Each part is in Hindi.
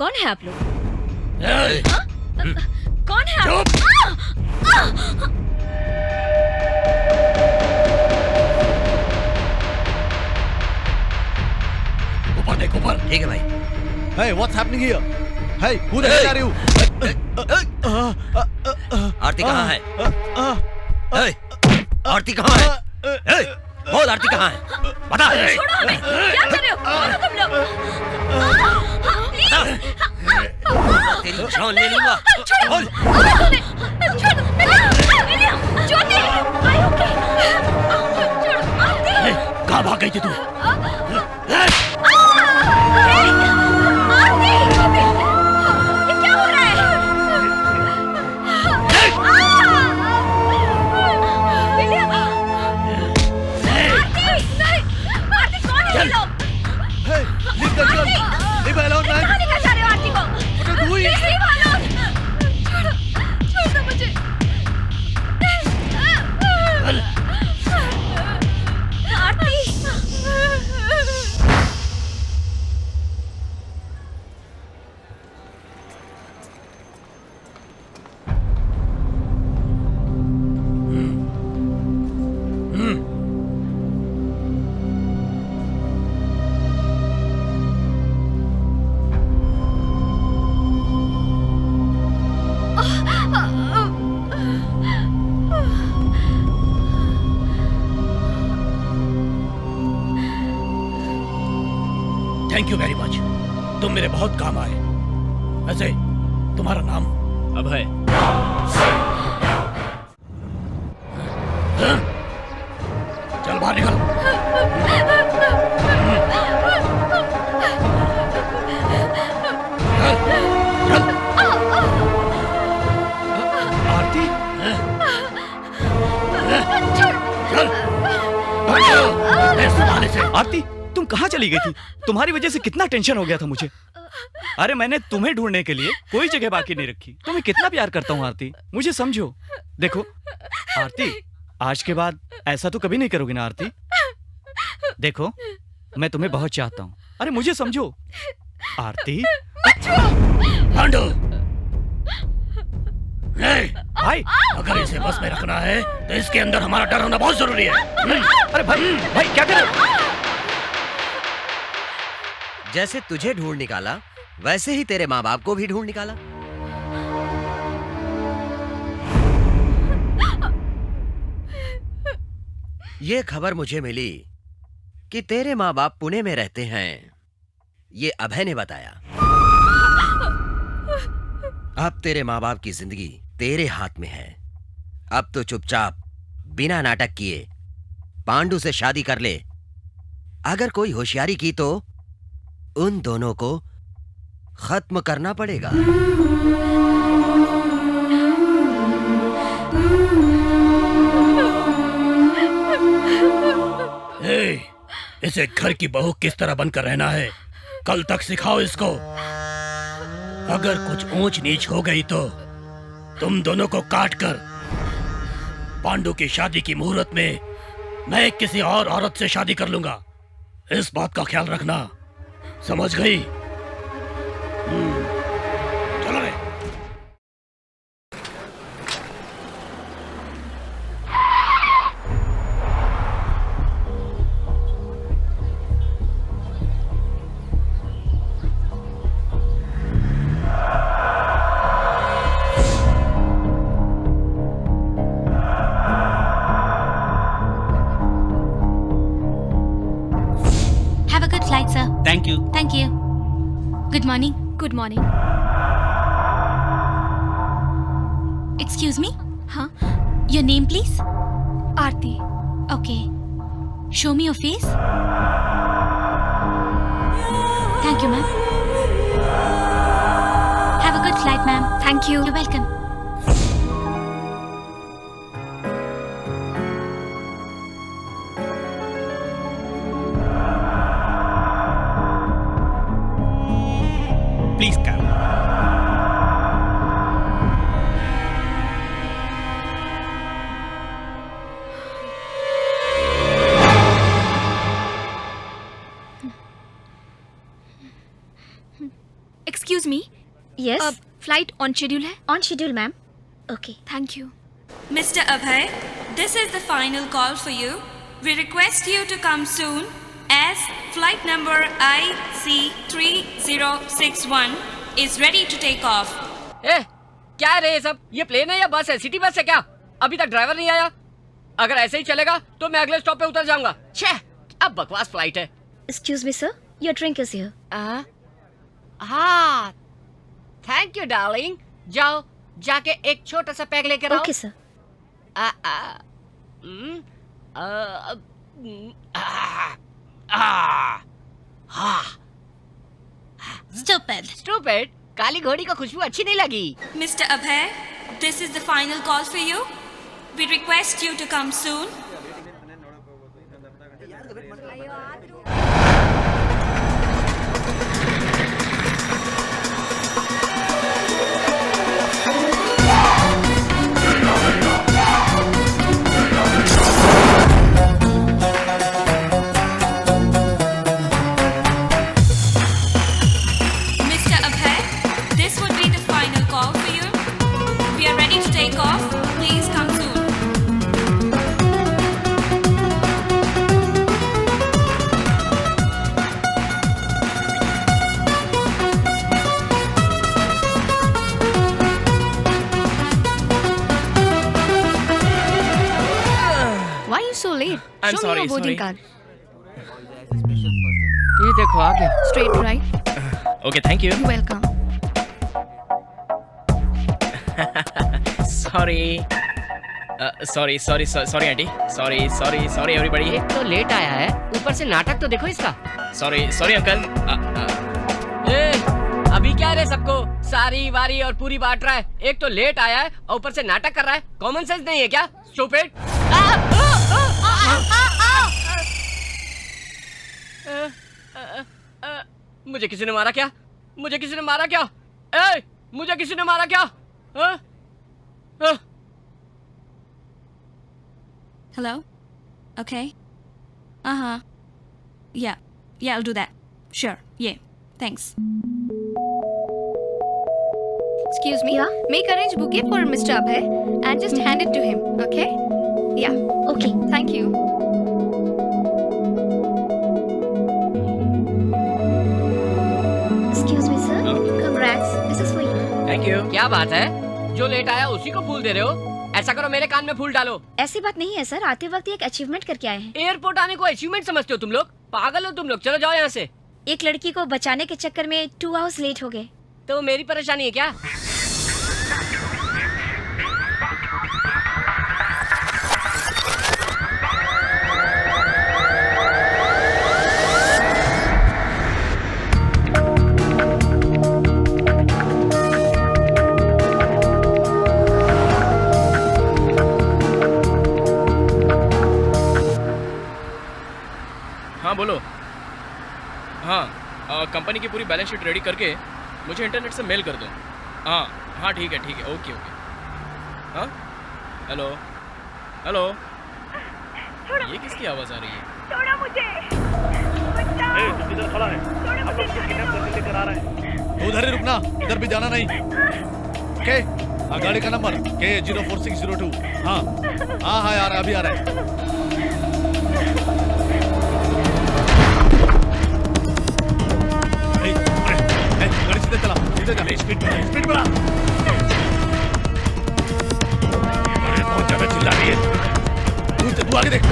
कौन है आप लोग? कौन है आप? ऊपर देख ऊपर। ठीक है भाई। Hey, what's happening here? Hey, who the hell are you? आरती कहाँ है? आरती कहाँ है? बोल आरती कहाँ है? बता। छोड़ो हमें, क्या कर रहे हो? छोड़ो तुम लोग। तेरी जान ले लूंगा। छोड़ो, छोड़ो, William, Jyoti, are you okay? छोड़ो, आरती। कहाँ भाग गई थी तू? थैंक यू वेरी मच, तुम मेरे बहुत काम आए। वैसे तुम्हारा नाम? अभय। चल बाहर निकल। आरती? आरती, तुम कहाँ चली गई थी? तुम्हारी वजह से कितना टेंशन हो गया था मुझे। अरे मैंने तुम्हें ढूंढने के लिए कोई जगह बाकी नहीं रखी। तुम्हें कितना प्यार करता हूँ आरती, मुझे समझो। देखो आरती, आज के बाद ऐसा तो कभी नहीं करोगी ना आरती? देखो मैं तुम्हें बहुत चाहता हूँ। अरे मुझे समझो आरती। पांडु, भाई अगर इसे बस में रखना है तो इसके अंदर हमारा डर होना बहुत जरूरी है। अरे भाई भाई क्या कर रहे हो? जैसे तुझे ढूंढ निकाला वैसे ही तेरे माँ बाप को भी ढूंढ निकाला। ये खबर मुझे मिली कि तेरे माँ बाप पुणे में रहते हैं। ये अभय ने बताया। अब तेरे माँ बाप की जिंदगी तेरे हाथ में है। अब तो चुपचाप बिना नाटक किए पांडु से शादी कर ले। अगर कोई होशियारी की तो उन दोनों को खत्म करना पड़ेगा। इसे घर की बहू किस तरह बनकर रहना है, कल तक सिखाओ इसको। अगर कुछ ऊंच नीच हो गई तो तुम दोनों को काट कर पांडु की शादी की मुहूर्त में मैं किसी और औरत से शादी कर लूंगा। इस बात का ख्याल रखना, समझ गई? चलो रे। Have a good flight, sir. Thank you. Thank you. Good morning. Good morning. Excuse me? हाँ, Your name, please? Aarti. Okay. Show me your face. Thank you, ma'am. Have a good flight, ma'am. Thank you. You're welcome. Please cab. Excuse me. अब फ्लाइट ऑन शेड्यूल है? On schedule ma'am. Okay. Thank you. Mr. Abhay, this is the final call for you. We request you to come soon as flight number IC3061 is ready to take off. ए, क्या है रे ये सब? ये प्लेन है या बस है? सिटी बस है क्या? अभी तक ड्राइवर नहीं आया. अगर ऐसे ही चलेगा तो मैं अगले स्टॉप पे उतर जाऊंगा. छे, अब बकवास फ्लाइट है. Excuse me sir, your drink is here. हाँ, थैंक यू डार्लिंग. जाओ, जाके एक छोटा सा पैक लेकर आओ. Okay sir. Stupid. काली घोड़ी का खुशबू अच्छी नहीं लगी. Mr. Abhay, this is the final call for you. We request you to come soon. Mr. Abhay, this would be the final call for you. We are ready to take off. Please come soon. Why are you so late? I'm Show me your sorry, boarding sorry. card. ये देखो आ गया. Straight right. Okay, thank you. You're welcome. Sorry aunty. Sorry everybody. एक तो लेट आया है, ऊपर से नाटक तो देखो इसका. Sorry uncle. ए, अभी क्या रे सबको सारी वारी और पूरी बांट रहा है. एक तो लेट आया है और ऊपर से नाटक कर रहा है. कॉमन सेंस नहीं है क्या? स्टूपिड. मुझे किसी ने मारा क्या? मुझे किसी ने मारा क्या? ए, मुझे किसी ने मारा क्या? Hello? Okay. Uh-huh. Yeah, I'll do that. Sure, yeah. Thanks. Excuse me? Yeah? Make arrange bouquet for Mr. Abhay and just hand it to him, okay? Yeah, okay. thank you. Excuse me sir. Congrats. This is for you. Thank you. क्या बात है? जो लेट आया उसी को फूल दे रहे हो? ऐसा करो, मेरे कान में फूल डालो. ऐसी बात नहीं है सर, आते वक्त एक अचीवमेंट करके आए हैं. एयरपोर्ट आने को अचीवमेंट समझते हो तुम लोग? पागल हो तुम लोग. चलो जाओ यहाँ से. एक लड़की को बचाने के चक्कर में 2 आवर्स लेट हो गए. तो मेरी परेशानी है क्या? हाँ बोलो. हाँ, कंपनी की पूरी बैलेंस शीट रेडी करके मुझे इंटरनेट से मेल कर दो. हाँ ठीक है. ओके. हाँ, हेलो. ये किसकी आवाज़ आ रही है? छोड़ो मुझे. तू किधर खड़ा है? हम लोग को किडनैप करके लेकर आ रहे हैं. तू उधर ही रुकना, इधर भी जाना नहीं. ओके? गाड़ी का नंबर K04602. हाँ यार, अभी आ रहा है. गाड़ी सीधे चला. स्पीड बढ़ा. अरे बहुत ज्यादा चिल्ला रही है. तू आगे देख.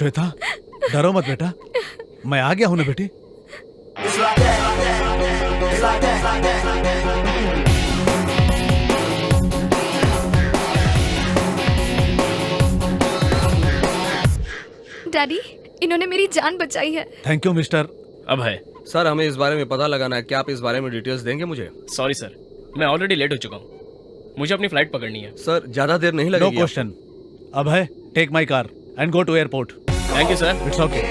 श्वेता, डरो मत बेटा, मैं आ गया हूं ना बेटी। डैडी, इन्होंने मेरी जान बचाई है। Thank you mister. अब है सर, हमें इस बारे में पता लगाना है। क्या आप इस बारे में डिटेल्स देंगे मुझे? सॉरी सर, मैं ऑलरेडी लेट हो चुका हूँ, मुझे अपनी फ्लाइट पकड़नी है। सर, ज्यादा देर नहीं नो लगेगी। क्वेश्चन। अब है, take my car and go to airport. Thank you sir. It's okay.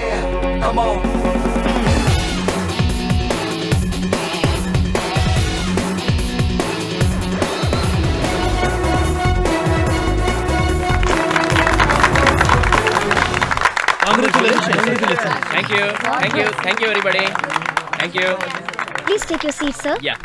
Thank you everybody, thank you. Please take your seat, sir. या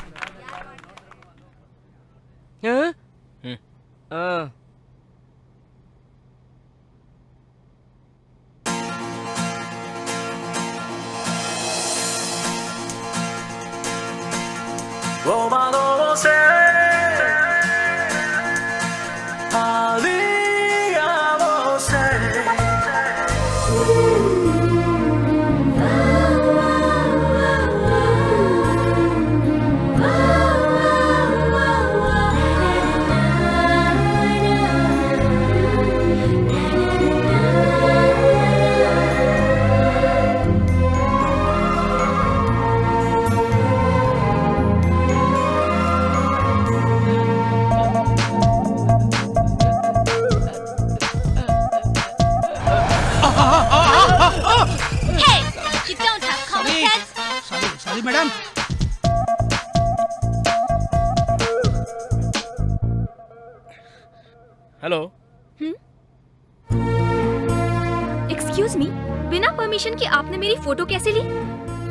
Hey, you don't have common sense. Sorry madam. Hello. Excuse me, बिना परमिशन के आपने मेरी फोटो कैसे ली?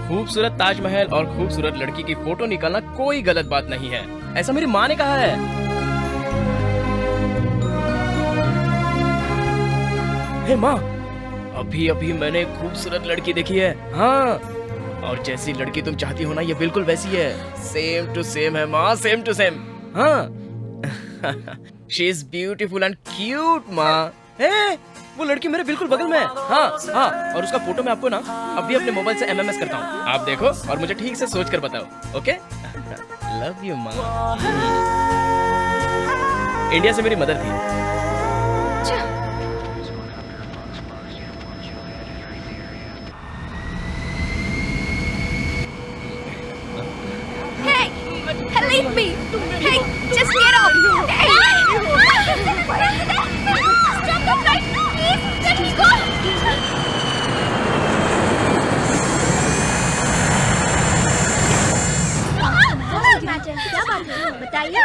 खूबसूरत ताजमहल और खूबसूरत लड़की की फोटो निकालना कोई गलत बात नहीं है, ऐसा मेरी माँ ने कहा है। हे माँ, अभी अभी मैंने एक खूबसूरत लड़की देखी है। हाँ, और जैसी लड़की तुम चाहती हो ना, ये बिल्कुल वैसी है। सेम टू सेम है माँ, सेम टू सेम। हाँ she is beautiful and cute माँ। वो लड़की मेरे बिल्कुल बगल में है। हाँ हाँ, और उसका फोटो मैं आपको ना अभी अपने मोबाइल से MMS करता हूँ, आप देखो और मुझे ठीक से सोच कर बताओ। ओके, लव यू माँ। इंडिया से मेरी मदर थी। Leave me! Hey, just get off! Hey! Stop the flight! Please, let me go! क्या बात है? बताइए।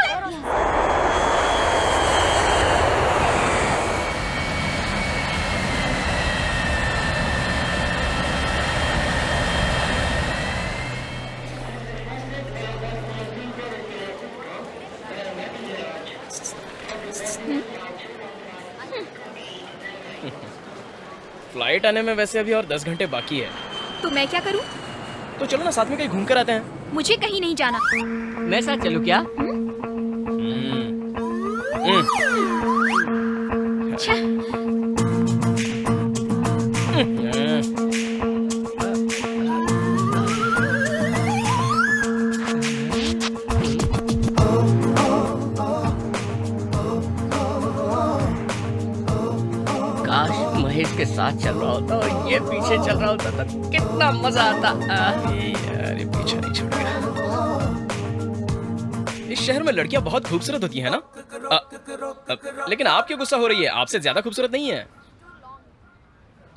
फ्लाइट आने में वैसे अभी और 10 घंटे बाकी है। तो मैं क्या करूं? तो चलो ना साथ में कहीं घूम कर आते हैं। मुझे कहीं नहीं जाना। मैं साथ चलूं क्या? काश महेश के साथ चल रहा होता और ये पीछे चल रहा होता तो कितना मजा आता। यार ये पीछा नहीं छोड़ेगा। इस शहर में लड़कियां बहुत खूबसूरत होती हैं ना? लेकिन आप क्यों गुस्सा हो रही है? आपसे ज्यादा खूबसूरत नहीं है।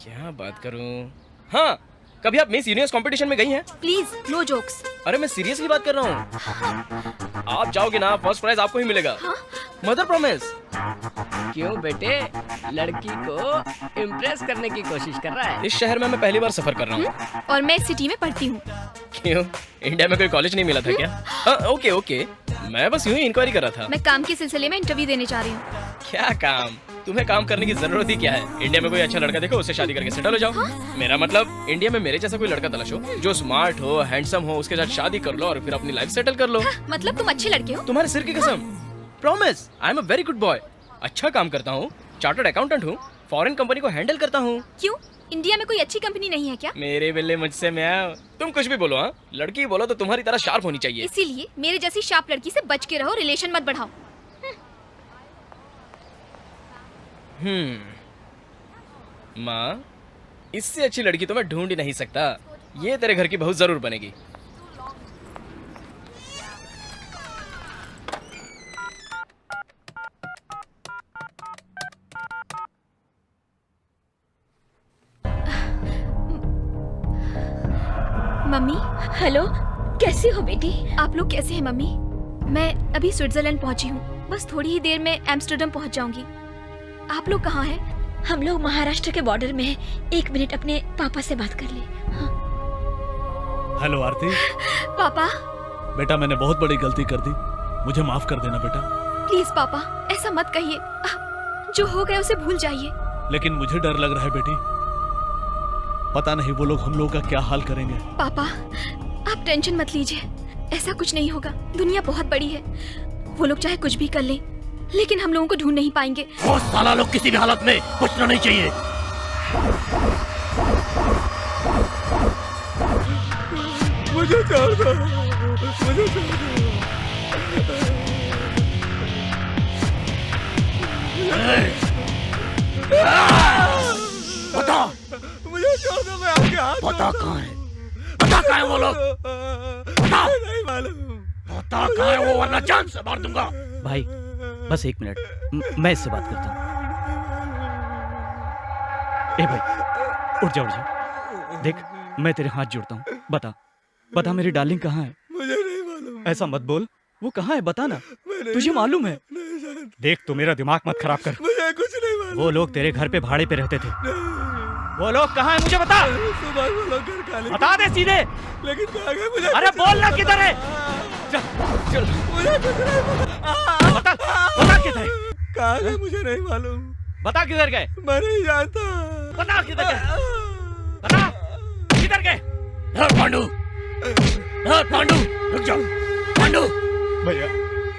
क्या बात करूं? हाँ, कभी आप मिस यूनिवर्स कंपटीशन में गई हैं? Please, no jokes. अरे मैं सीरियसली बात कर रहा हूँ। आप जाओगे ना, फर्स्ट प्राइज आपको ही मिलेगा। Mother promise. क्यों बेटे, लड़की को इम्प्रेस करने की कोशिश कर रहा है? इस शहर में मैं पहली बार सफर कर रहा हूँ। और मैं इस सिटी में पढ़ती हूँ। क्यों, इंडिया में कोई कॉलेज नहीं मिला था क्या? ओके ओके, मैं बस यूं ही इंक्वायरी कर रहा था। मैं काम के सिलसिले में इंटरव्यू देने जा रही हूँ। क्या काम? तुम्हें काम करने की जरूरत ही क्या है? इंडिया में कोई अच्छा लड़का देखो, उससे शादी करके सेटल हो जाओ। मेरा मतलब इंडिया में मेरे जैसा कोई लड़का तलाशो जो स्मार्ट हो, हैंडसम हो, उसके साथ शादी कर लो और फिर अपनी लाइफ सेटल कर लो। मतलब तुम अच्छे लड़के हो? तुम्हारे सिर की कसम। Promise, I am a very good boy. अच्छा काम करता हूँ, चार्टर्ड अकाउंटेंट हूँ, फॉरेन कंपनी को हैंडल करता हूँ। क्यों? इंडिया में कोई अच्छी कंपनी नहीं है क्या? मेरे बिल्ले मुझसे मैं तुम कुछ भी बोलो। हाँ, लड़की बोलो तो तुम्हारी तरह शार्प होनी चाहिए। इसीलिए मेरे जैसी शार्प लड़की से बच के रहो, रिलेशन मत बढ़ाओ। माँ, इससे अच्छी लड़की तो मैं ढूंढ ही नहीं सकता। ये तेरे घर की बहू जरूर बनेगी। मम्मी, हेलो, कैसी हो बेटी? आप लोग कैसे हैं मम्मी? मैं अभी स्विट्जरलैंड पहुंची हूँ, बस थोड़ी ही देर में एम्स्टर्डम पहुंच जाऊंगी। आप लोग कहाँ हैं? हम लोग महाराष्ट्र के बॉर्डर में हैं। 1 मिनट अपने पापा से बात कर ले। हाँ। हेलो आरती। पापा। बेटा मैंने बहुत बड़ी गलती कर दी, मुझे माफ कर देना बेटा। प्लीज पापा, ऐसा मत कहिए। जो हो गया उसे भूल जाइए। लेकिन मुझे डर लग रहा है बेटी, पता नहीं वो लोग हम लोगों का क्या हाल करेंगे। पापा, आप टेंशन मत लीजिए, ऐसा कुछ नहीं होगा। दुनिया बहुत बड़ी है, वो लोग चाहे कुछ भी कर लें, लेकिन हम लोगों को ढूंढ नहीं पाएंगे। वो साला लोग किसी भी हालत में बचना नहीं चाहिए। मुझे छोड़ दो, मुझे छोड़ दो। बता, मुझे छोड़ दो, मैं आपके हाथ। बता कहाँ है? बता कहाँ है वो लोग? बता। नहीं मालूम। बता कहाँ है वो, वरना जान से मार दूंगा। भाई बस 1 मिनट, मैं इससे बात करता हूँ। ए भाई, उठ जा। देख, मैं तेरे हाथ जोड़ता हूँ, बता मेरी डार्लिंग कहाँ है? मुझे नहीं मालूम। ऐसा मत बोल, वो कहाँ है बता ना, तुझे मालूम है? देख, तू मेरा दिमाग मत खराब कर। मुझे कुछ नहीं मालूम। वो लोग तेरे घर पे भाड़े पे रहते थे। वो लोग कहाँ है मुझे बता। सुबह वो लोग घर खाली। बता दे सीधे। लेकिन कहाँ गए मुझे? अरे बोल ना, किधर है? चल मुझे कुछ नहीं मालूम। बता किधर है? कहाँ गए मुझे नहीं मालूम। बता किधर गए? मैं नहीं जानता। बता किधर गए? बता किधर गए? पांडू, पांडू रुक जाओ। पांडू भैया,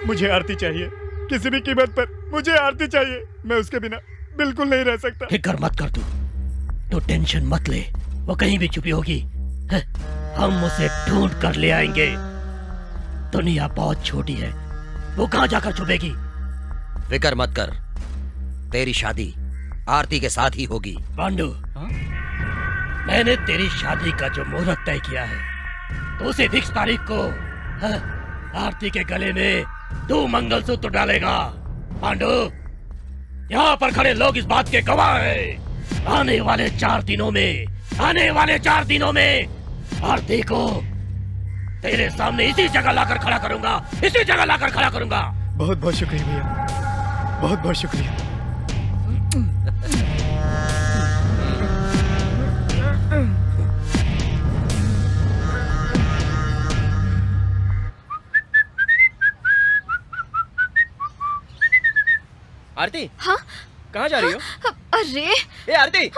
मुझे आरती चाहिए, किसी भी कीमत पर मुझे आरती चाहिए। मैं उसके बिना बिल्कुल नहीं रह सकता। फिक्र मत कर तू टेंशन मत ले, वो कहीं भी छुपी होगी, हम उसे ढूंढ कर ले आएंगे। दुनिया बहुत छोटी है, वो कहाँ जाकर छुपेगी? फिक्र मत कर, तेरी शादी आरती के साथ ही होगी। पांडू, मैंने तेरी शादी का जो मुहूर्त तय किया है, तो उसे फिक्स तारीख को आरती के गले में 2 मंगलसूत्र डालेगा। पांडू, यहाँ पर खड़े लोग इस बात के गवाह हैं। आने वाले 4 दिनों में आरती को तेरे सामने इसी जगह लाकर खड़ा करूंगा। बहुत बहुत शुक्रिया भैया, बहुत बहुत शुक्रिया। आरती, हाँ? कहाँ जा रही हो? अरे ए आरती,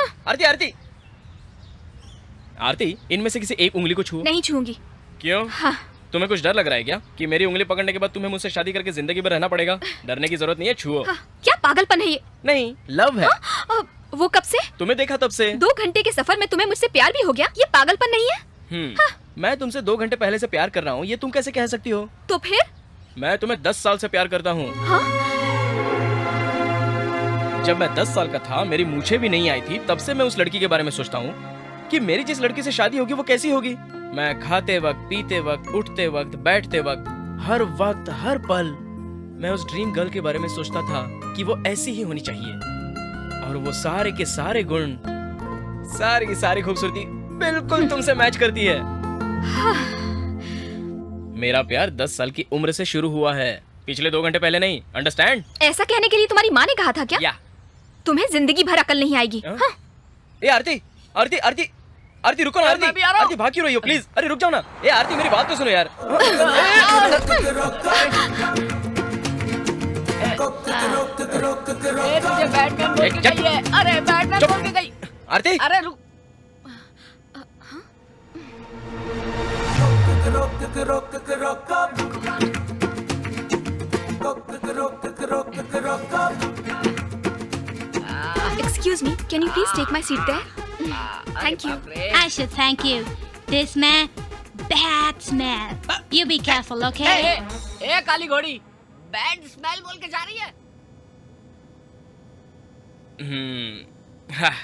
आरती, इनमें से किसी एक उंगली को छुओ। नहीं छूंगी। क्यों? हाँ। तुम्हें कुछ डर लग रहा है क्या कि मेरी उंगली पकड़ने के बाद तुम्हें मुझसे शादी करके जिंदगी भर रहना पड़ेगा? डरने की जरूरत नहीं है, छुओ। हाँ, क्या पागलपन है ये? नहीं, लव है। वो कब से? तुम्हें देखा तब से। 2 घंटे के सफर में तुम्हें मुझसे प्यार भी हो गया? ये पागलपन नहीं है? मैं तुमसे 2 घंटे पहले से प्यार कर रहा हूँ, ये तुम कैसे कह सकती हो? तो फिर? मैं तुम्हें 10 साल से प्यार करता हूँ। जब मैं 10 साल का था, मेरी मूछें भी नहीं आई थी, तब से मैं उस लड़की के बारे में सोचता हूँ कि मेरी जिस लड़की से शादी होगी वो कैसी होगी। मैं खाते वक्त, पीते वक्त, उठते वक्त, बैठते वक्त, हर वक्त, हर पल मैं उस ड्रीम गर्ल के बारे में सोचता था कि वो ऐसी ही होनी चाहिए, और वो सारे के सारे गुण, सारी की सारी खूबसूरती बिल्कुल तुमसे मैच करती है। मेरा प्यार 10 साल की उम्र से शुरू हुआ है, पिछले 2 घंटे पहले नहीं। अंडरस्टैंड? ऐसा कहने के लिए तुम्हारी माँ ने कहा था क्या? या। तुम्हें जिंदगी भर अकल नहीं आएगी। हाँ? ए आरती, रुको ना। आरती भाग क्यों रही हो? प्लीज, अरे रुक जाओ ना। ए आरती, मेरी बात तो सुनो यार। तुझे बैटमैन बोल के गई है। अरे बैटमैन बोल के गई। आरती, अरे रुक। Excuse me, can you please take my seat there? Thank you. I should thank you. This man, bad smell. You be careful, okay? ए काली घोड़ी, बैड स्मेल बोल के जा रही है। हाँ।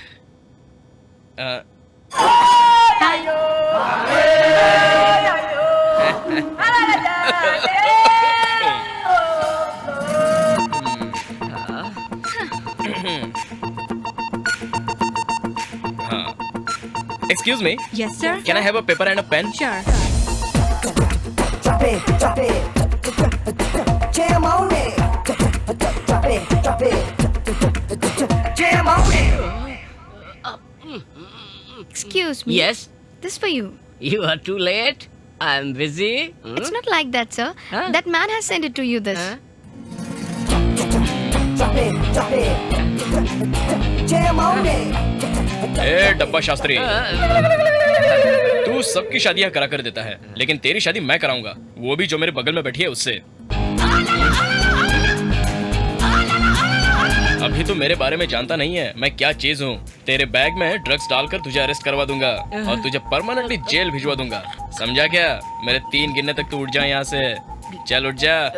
Excuse me. Yes, sir. Can I have a paper and a pen? Sure. Excuse me. Yes, This for you. you are too late. I am busy. It's not like that, sir. Huh? That man has sent it to you. This. Huh? ए डब्बा शास्त्री, तू सबकी शादियां करा कर देता है, लेकिन तेरी शादी मैं कराऊंगा, वो भी जो मेरे बगल में बैठी है उससे। अभी तू मेरे बारे में जानता नहीं है मैं क्या चीज हूँ। तेरे बैग में ड्रग्स डालकर तुझे अरेस्ट करवा दूंगा और तुझे परमानेंटली जेल भिजवा दूंगा, समझा क्या? मेरे 3 गिनने तक तू उठ जा यहाँ से। चल उठ जा।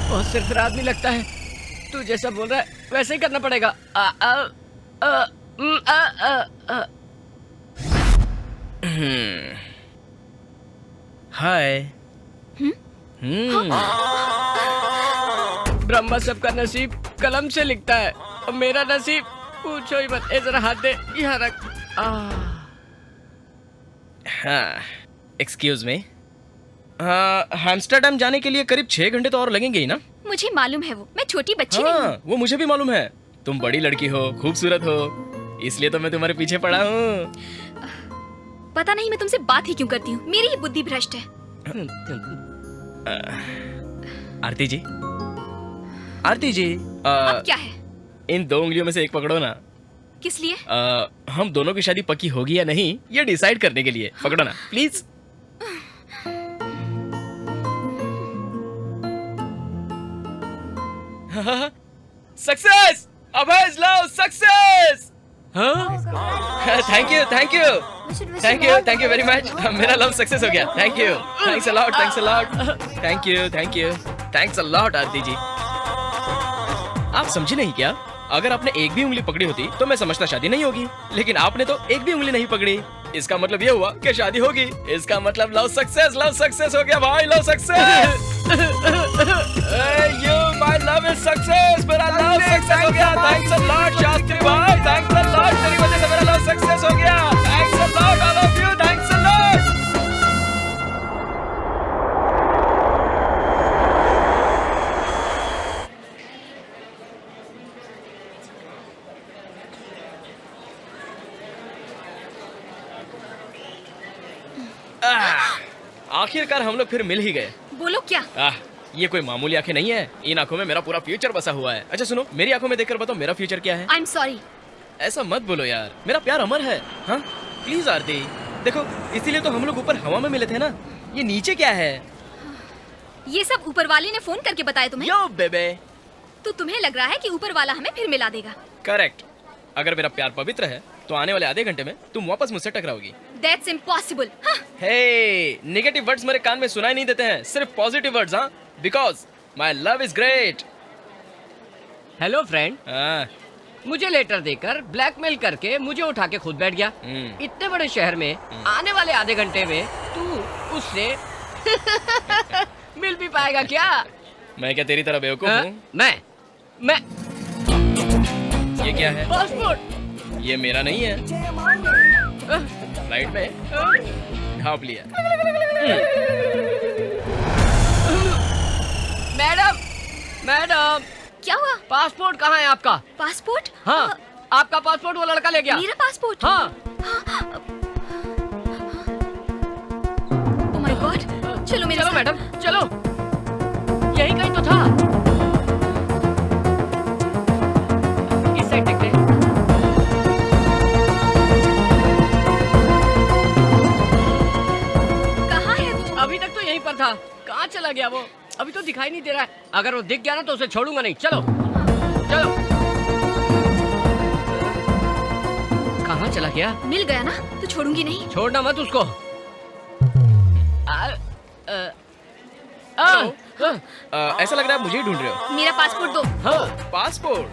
बहुत सिर आदमी लगता है। तू जैसा बोल रहा है वैसे ही करना पड़ेगा। हाय। ब्रह्मा सबका नसीब कलम से लिखता है और मेरा नसीब पूछो ही मत। ए जरा हाथ दे, यहाँ रख। हाँ, एक्सक्यूज मी। एम्स्टर्डम जाने के लिए करीब 6 घंटे तो और लगेंगे ही ना? मुझे मालूम है वो, मैं छोटी बच्ची हाँ, नहीं हूँ। वो मुझे भी मालूम है। तुम बड़ी लड़की हो, खूबसूरत हो, इसलिए तो मैं तुम्हारे पीछे पड़ा हूँ। पता नहीं मैं तुमसे बात ही क्यों करती हूँ, मेरी ही बुद्धि भ्रष्ट है। आरती जी, आरती जी, अब क्या है? इन 2 उंगलियों में से एक पकड़ो ना। किस लिए? हम दोनों की शादी पक्की होगी या नहीं ये डिसाइड करने के लिए। पकड़ो ना please. Success! Abhay's love success! Thank you, thank you, thank you, thank you very much. मेरा लव सक्सेस हो गया। Thank you, thanks a lot, thanks a lot, thank you, thank you, thanks a lot Aarti ji. आप समझी नहीं क्या? अगर आपने एक भी उंगली पकड़ी होती तो मैं समझता शादी नहीं होगी, लेकिन आपने तो एक भी उंगली नहीं पकड़ी। इसका मतलब ये हुआ कि शादी होगी। इसका मतलब लव सक्सेस हो गया भाई, love success. You, my love is success, मेरा लव सक्सेस हो गया। थैंक्स अ लॉट शास्त्री भाई, थैंक्स अ लॉट, तेरी वजह से मेरा लव सक्सेस हो गया। Thanks a lot all of you, thanks a lot. आखिरकार हम लोग फिर मिल ही गए। बोलो क्या? ये कोई मामूली आंखें नहीं है, इन आंखों में मेरा पूरा फ्यूचर बसा हुआ है। अच्छा सुनो, मेरी आंखों में देखकर बताओ मेरा फ्यूचर क्या है? I am sorry. ऐसा मत बोलो यार, मेरा प्यार अमर है। हाँ प्लीज आरती, देखो इसीलिए तो हम लोग ऊपर हवा में मिले थे ना। ये नीचे क्या है? ये सब ऊपर वाले ने फोन करके बताया तुम्हें? यो बेबे। तो तुम्हें लग रहा है कि ऊपर वाला हमें फिर मिला देगा? करेक्ट। अगर मेरा प्यार पवित्र है तो आने वाले आधे घंटे में तुम वापस मुझसे टकराओगी। That's impossible. Hey, negative words मेरे कान में सुनाई नहीं देते हैं, सिर्फ पॉजिटिव वर्ड्स। हाँ, because my love is great. Hello friend. मुझे लेटर देकर ब्लैकमेल करके मुझे उठा के खुद बैठ गया। इतने बड़े शहर में आने वाले आधे घंटे में तू उससे मिल भी पाएगा क्या? मैं क्या तेरी तरह बेवकूफ हूँ? मैं ये क्या है? पासपोर्ट। ये मेरा नहीं है। फ्लाइट में ढांप लिया। मैडम क्या हुआ? पासपोर्ट कहाँ है आपका? पासपोर्ट? हाँ, आपका पासपोर्ट वो लड़का ले गया। मेरा पासपोर्ट? हाँ। ओह माय गॉड, चलो मेरे साथ। मैडम चलो, यही कहीं तो था। इस साइड देखते हैं। चला गया वो? अभी तो दिखाई नहीं दे रहा है। अगर वो दिख गया ना तो उसे छोड़ूंगा नहीं। चलो चलो। कहाँ चला गया? मिल गया ना तो छोड़ूंगी नहीं। छोड़ना मत उसको। ऐसा लग रहा है मुझे ही ढूंढ रहे हो। मेरा पासपोर्ट दो। हाँ। पासपोर्ट?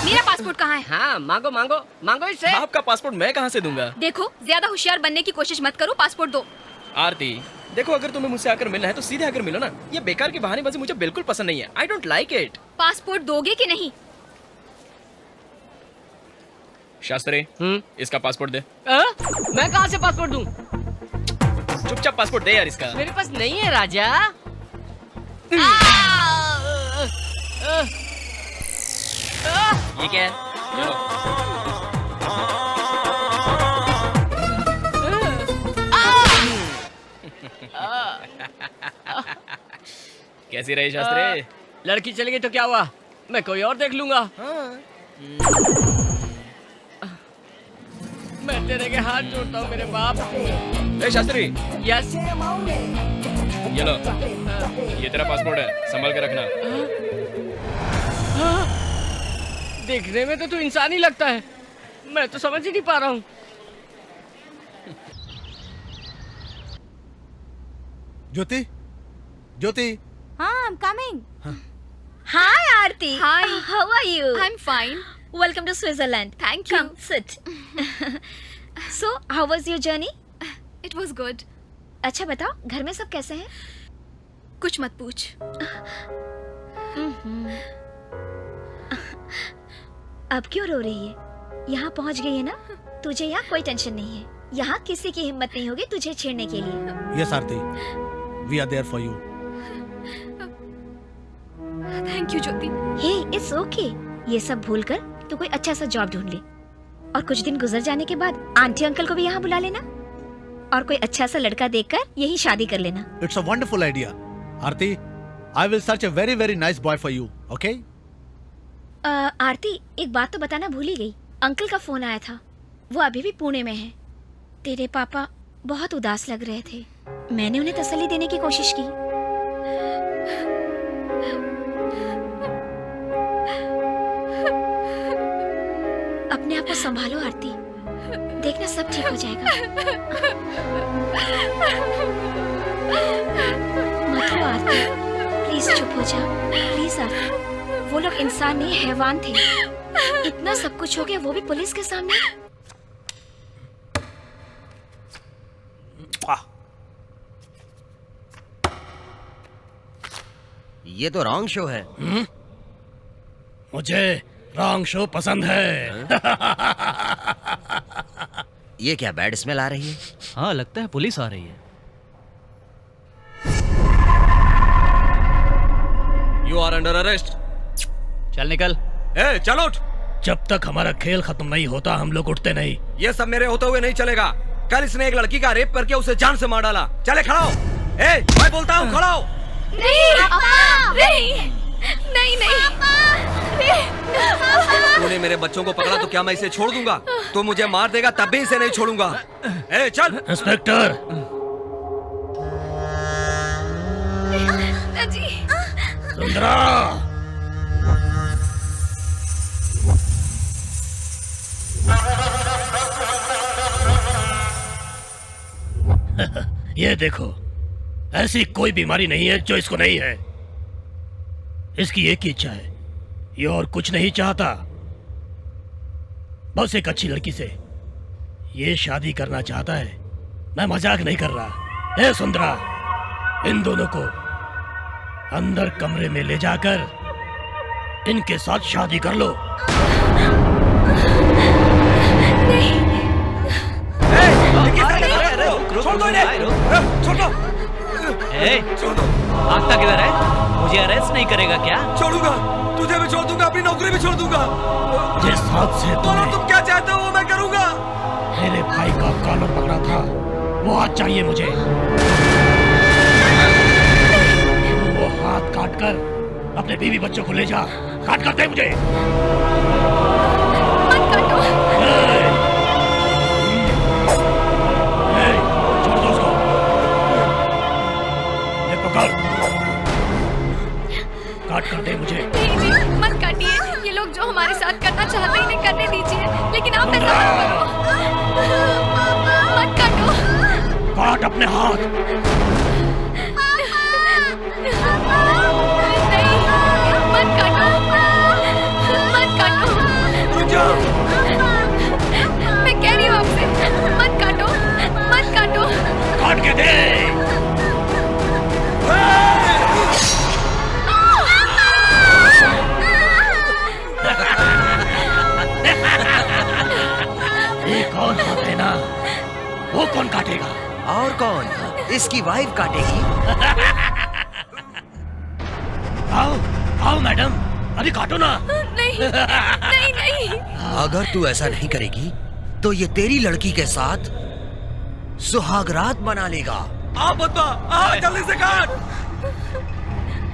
मेरा पासपोर्ट कहाँ है? हाँ, मांगो मांगो मांगो इससे। आपका पासपोर्ट मैं कहाँ से दूंगा? देखो ज्यादा होशियार बनने की कोशिश मत करो, पासपोर्ट दो। आरती देखो, अगर तुम्हें मुझसे आकर मिलना है तो सीधे आकर मिलो ना। ये बेकार की बहानेबाजी मुझे बिल्कुल पसंद नहीं है। I don't like it. Passport दोगे कि नहीं? शास्त्री, इसका पासपोर्ट दे। मैं कहाँ से पासपोर्ट दूं? चुपचाप पासपोर्ट दे यार इसका। मेरे पास नहीं है राजा। ये क्या है? कैसी रही शास्त्री? लड़की चली गई तो क्या हुआ? मैं कोई और देख लूंगा। मैं तेरे के हाथ जोड़ता हूँ मेरे बाप। ए शास्त्री, यस। ये लो, ये तेरा पासपोर्ट है, संभाल के रखना। देखने में तो तू इंसान ही लगता है। मैं तो समझ ही नहीं पा रहा हूँ। ज्योति, ज्योति। हाँ, I'm coming. Hi Aarti. Hi. How are you? I'm fine. Welcome to Switzerland. Thank you. Come, sit. So, how was your journey? It was good. अच्छा बताओ, घर में सब कैसे हैं? कुछ मत पूछ। अब क्यों रो रही है? यहाँ पहुँच गई है ना? तुझे यहाँ कोई टेंशन नहीं है। यहाँ किसी की हिम्मत नहीं होगी तुझे छेड़ने के लिए। Yes, Aarti. We are there for you. Thank you Jyoti. Hey, it's okay. ये सब भूलकर तू कोई अच्छा सा जॉब ढूंढ ले और कुछ दिन गुजर जाने के बाद आंटी अंकल को भी यहाँ बुला लेना और कोई अच्छा सा लड़का देखकर यही शादी कर लेना। It's a wonderful idea. Aarti, I will search a very, very nice boy for you. Okay? आरती, एक बात तो बताना भूल ही गई। अंकल का फोन आया था, वो अभी भी पुणे में है। तेरे पापा बहुत उदास लग रहे थे। मैंने उन्हें तसल्ली देने की कोशिश की। अपने आप को संभालो आरती, देखना सब ठीक हो जाएगा। मत रो आरती, प्लीज चुप हो जा। प्लीज आरती, वो लोग इंसान नहीं हैवान थे। इतना सब कुछ हो गया वो भी पुलिस के सामने। ये तो रॉन्ग शो है। मुझे रॉन्ग शो पसंद है। ये क्या बैड स्मेल आ रही है? हाँ, लगता है पुलिस आ रही है। You are under arrest. चल निकल। ए, चल उठ। जब तक हमारा खेल खत्म नहीं होता हम लोग उठते नहीं। ये सब मेरे होते हुए नहीं चलेगा। कल इसने एक लड़की का रेप करके उसे जान से मार डाला। चले खड़ा हो। ए, मैं बोलता हूँ खड़ा हो। नहीं पापा, नहीं नहीं तूने मेरे बच्चों को पकड़ा तो क्या मैं इसे छोड़ दूंगा? तू मुझे मार देगा तब भी इसे नहीं छोड़ूंगा। ए, चल। इंस्पेक्टर। सुंदरा। ये देखो, ऐसी कोई बीमारी नहीं है जो इसको नहीं है। इसकी एक ही इच्छा है, ये और कुछ नहीं चाहता, बस एक अच्छी लड़की से ये शादी करना चाहता है। मैं मजाक नहीं कर रहा। ए सुंदरा, इन दोनों को अंदर कमरे में ले जाकर इनके साथ शादी कर लो। छोड़ दो इन्हें। छोड़ दो। छोड़ दो। भागता किधर है? मुझे अरेस्ट नहीं करेगा क्या? छोड़ूंगा, तुझे भी छोड़ दूंगा, अपनी नौकरी भी छोड़ दूंगा। जिस हाथ से तुम क्या चाहते हो वो मैं करूंगा। मेरे भाई का कॉलर पकड़ा था, वो हाथ चाहिए मुझे। वो हाथ काट कर अपने बीवी बच्चों को ले जा। काट कर दे मुझे। मत काटो। कर दे मुझे। नहीं जी, मत काटिए। ये लोग जो हमारे साथ करना चाहते हैं इन्हें करने दीजिए, लेकिन आप ऐसा मत करो। मत काटो। काट अपने हाथ। नहीं, मत काटो। मत काटो। रुक जाओ। मैं कह रही हूँ आपसे, मत काटो। मत काटो। काट के दे। एक और हाथ देना, वो कौन काटेगा? और कौन? इसकी वाइफ काटेगी। आओ आओ मैडम, अभी काटो ना। नहीं नहीं नहीं। अगर तू ऐसा नहीं करेगी तो ये तेरी लड़की के साथ सुहागरात मना लेगा। आ पद्मा, आ जल्दी से काट।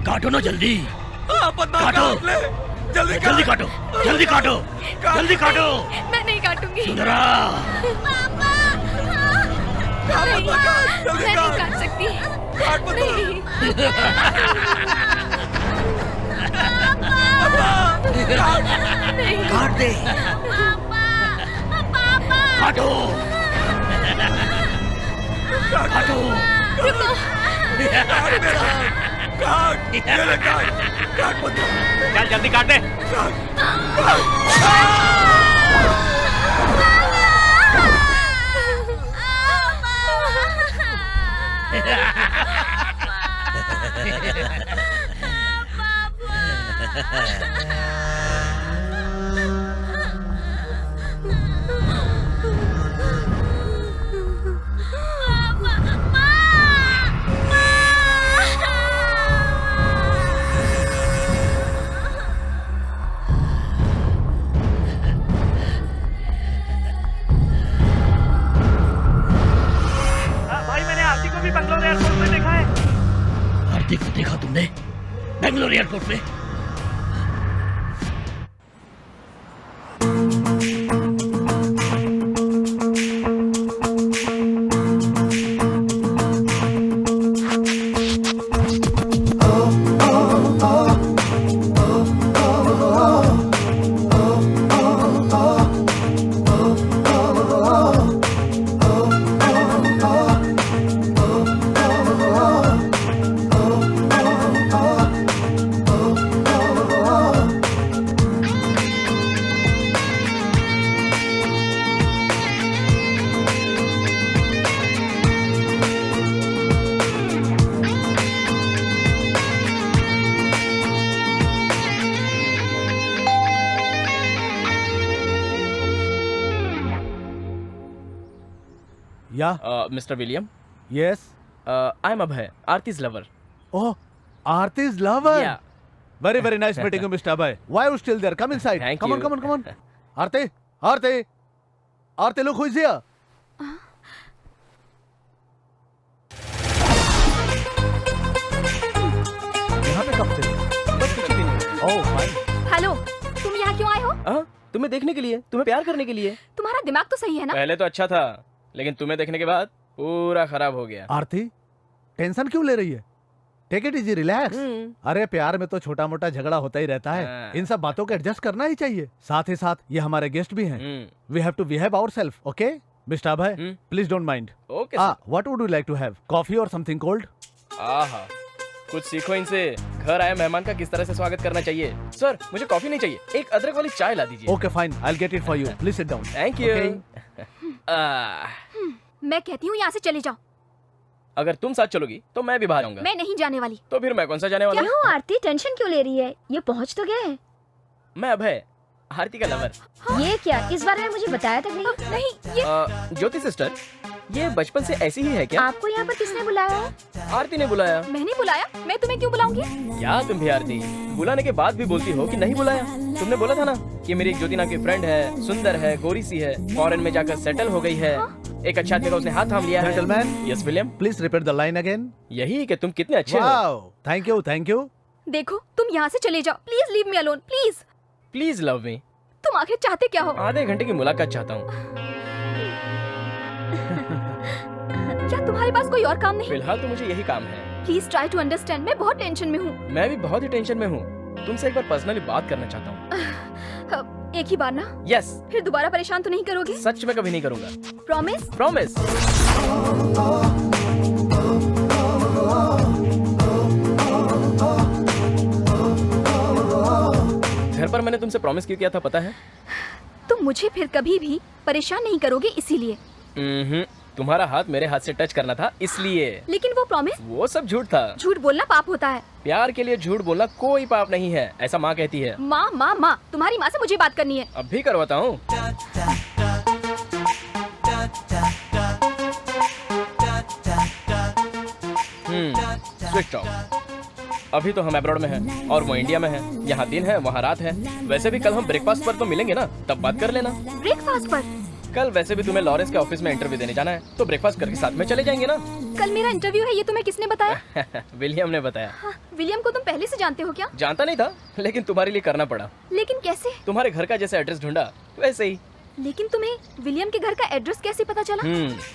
काटो ना जल्दी। आ पद्मा, काटो। काट ले। जल्दी जल्दी काट। काटो, जल्दी काटो, जल्दी काटो। मैं नहीं काटूंगी। सुंदरा, नहीं, पद्मा, काट, जल्दी मैं नहीं काट। काट सकती। काट पद्मा। नहीं। नहीं। काट दे। काटो, काटो। रुको। काट, ये ले काट। काट पद्मा। चल जल्दी काट दे। भाई मैंने आरती को भी बंगलोर एयरपोर्ट में देखा है। आरती को देखा तुमने बेंगलोर एयरपोर्ट में? Yeah. Mr. William, Yes. I'm Abhay, Arti's lover. Oh, Arti's lover. Yeah. Very, very nice meeting you, Mr. Abhay. Why are you still there? Come inside. Thank come you. on, come on, come on. Arti, Arti, Arti, look who is here. यहाँ पे कब से? बस कुछ भी नहीं। Oh, fine. हेलो, तुम यहाँ क्यों आए हो? तुम्हें देखने के लिए, तुम्हें प्यार करने के लिए। तुम्हारा दिमाग तो सही है ना? पहले तो अच्छा था, लेकिन तुम्हें देखने के बाद पूरा खराब हो गया। आरती, टेंशन क्यों ले रही है? Take it easy, relax. अरे प्यार में तो छोटा मोटा झगड़ा होता ही रहता है, इन सब बातों को एडजस्ट करना ही चाहिए। साथ ही साथ ये हमारे गेस्ट भी हैं। We have to behave ourself, okay? Mister Abhay, please don't mind. Okay. What would you like to have? Coffee और समथिंग कोल्ड? आहा, कुछ सीखो इनसे। घर आए मेहमान का किस तरह से स्वागत करना चाहिए। सर, मुझे कॉफी नहीं चाहिए, एक अदरक वाली चाय ला दीजिए। Okay fine, I will get it for you. Please sit down. Thank you. मैं कहती हूँ यहाँ से चले जाओ। अगर तुम साथ चलोगी तो मैं भी बाहर आऊंगा। मैं नहीं जाने वाली। तो फिर मैं कौन सा जाने वाला क्या हूँ? हो आरती, टेंशन क्यों ले रही है? ये पहुँच तो गए हैं। मैं अभय, आरती का लवर। ये क्या? इस बारे में मुझे बताया तक नहीं। नहीं, ये ज्योति सिस्टर, ये बचपन से ऐसी ही है क्या? आपको यहाँ पर किसने बुलाया है? आरती ने बुलाया। मैंने बुलाया? मैं तुम्हें क्यों बुलाऊंगी? क्या तुम भी आरती, बुलाने के बाद भी बोलती हो कि नहीं बुलाया। तुमने बोला था ना कि मेरी एक ज्योति नाम की फ्रेंड है, सुंदर है, गोरी सी है, फॉरेन में जाकर सेटल हो गई है। एक अच्छा आदमी का उसने हाथ थाम लिया है। Gentleman, yes William, please repeat the line again. यही कि तुम कितने अच्छे हो। Wow, thank you, thank you. देखो, तुम यहाँ से चले जाओ। Please leave me alone, please. Please love me. तुम आखिर चाहते क्या हो? आधे घंटे की मुलाकात चाहता हूँ। क्या तुम्हारे पास कोई और काम नहीं? फिलहाल तो मुझे यही काम है। Please try to understand. मैं बहुत टेंशन में हूँ। मैं भी बहुत ही टेंशन में हूँ। तुमसे एक बार पर्सनली बात करना चाहता हूँ। एक ही बार ना? यस। फिर दोबारा परेशान तो नहीं करोगे? सच में कभी नहीं करूंगा। प्रॉमिस? प्रॉमिस। घर पर मैंने तुमसे प्रॉमिस क्यों किया था पता है? तुम मुझे फिर कभी भी परेशान नहीं करोगे इसीलिए। तुम्हारा हाथ मेरे हाथ से टच करना था इसलिए। लेकिन वो प्रॉमिस? वो सब झूठ था। झूठ बोलना पाप होता है। प्यार के लिए झूठ बोलना कोई पाप नहीं है, ऐसा माँ कहती है। माँ माँ माँ, तुम्हारी माँ से मुझे बात करनी है। अब भी करवाता हूँ। Switch off. अभी तो हम अब्रॉड में हैं और वो इंडिया में हैं। यहाँ दिन है वहाँ रात है। वैसे भी कल हम ब्रेकफास्ट पर तो मिलेंगे ना, तब बात कर लेना। ब्रेकफास्ट पर? कल वैसे भी तुम्हें लॉरेंस के ऑफिस में इंटरव्यू देने जाना है, तो ब्रेकफास्ट करके साथ में चले जाएंगे ना। कल मेरा इंटरव्यू है, ये तुम्हें किसने बताया? विलियम ने बताया। हाँ, विलियम को तुम पहले से जानते हो क्या? जानता नहीं था, लेकिन तुम्हारे लिए करना पड़ा। लेकिन कैसे? तुम्हारे घर का जैसे एड्रेस ढूंढा वैसे ही। लेकिन तुम्हें विलियम के घर का एड्रेस कैसे पता चला?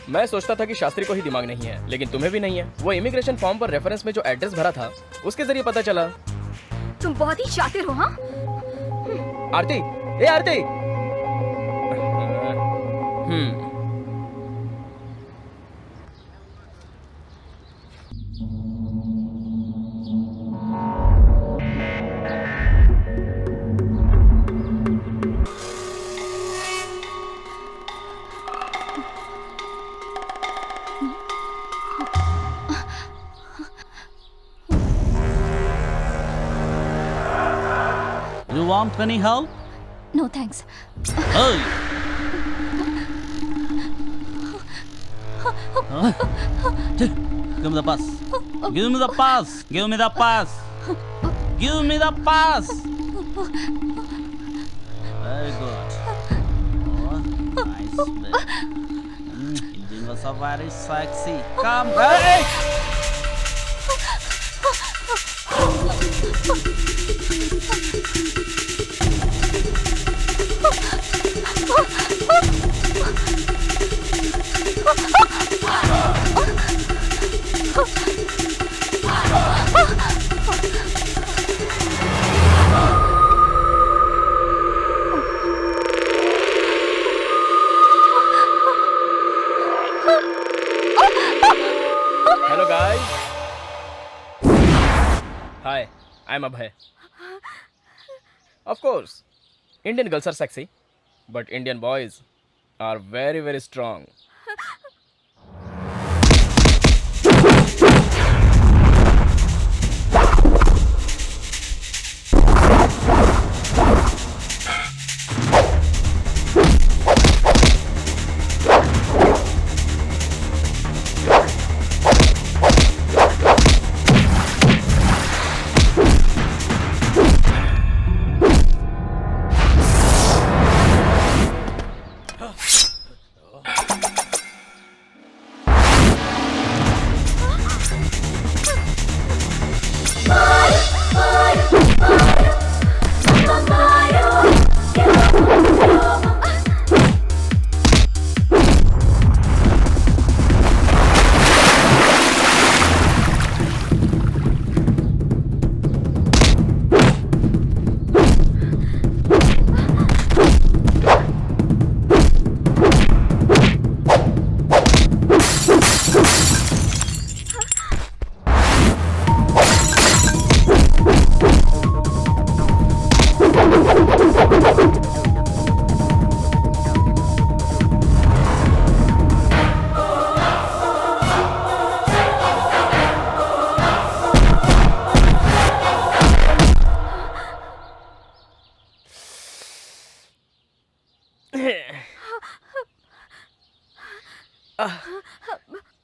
मैं सोचता था कि शास्त्री को ही दिमाग नहीं है, लेकिन तुम्हें भी नहीं है। वो इमिग्रेशन फॉर्म पर रेफरेंस में जो एड्रेस भरा था उसके जरिए पता चला। तुम बहुत ही शातिर हो। हाँ आरती, ए आरती। You want any help? No thanks. Hey! Give me the pass. Give me the pass. Give me the pass. Give me the pass. Very good. Oh, nice man. It was so very sexy. Come, hey! Hello guys. Hi, I'm Abhay. Of course, Indian girls are sexy, but Indian boys are very, very strong.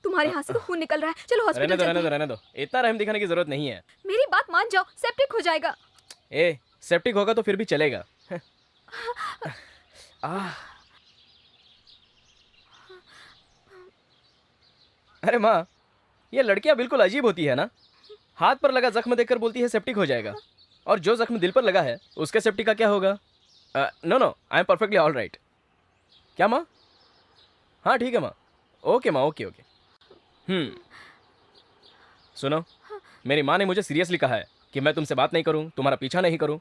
तुम्हारे हाथ से तो खून निकल रहा है। चलो हॉस्पिटल चलते हैं। रहने दो। इतना रहम दिखाने की जरूरत नहीं है। मेरी बात मान जाओ, सेप्टिक हो जाएगा। ए, सेप्टिक होगा तो फिर भी चलेगा। अरे माँ, ये लड़कियां बिल्कुल अजीब होती है ना। हाथ पर लगा जख्म देखकर बोलती है सेप्टिक हो जाएगा, और जो जख्म दिल पर लगा है उसके सेप्टिक का क्या होगा? No, I am perfectly all right. क्या माँ? हाँ ठीक है माँ। ओके माँ, ओके। सुनो, मेरी माँ ने मुझे सीरियसली कहा है कि मैं तुमसे बात नहीं करूं, तुम्हारा पीछा नहीं करूं,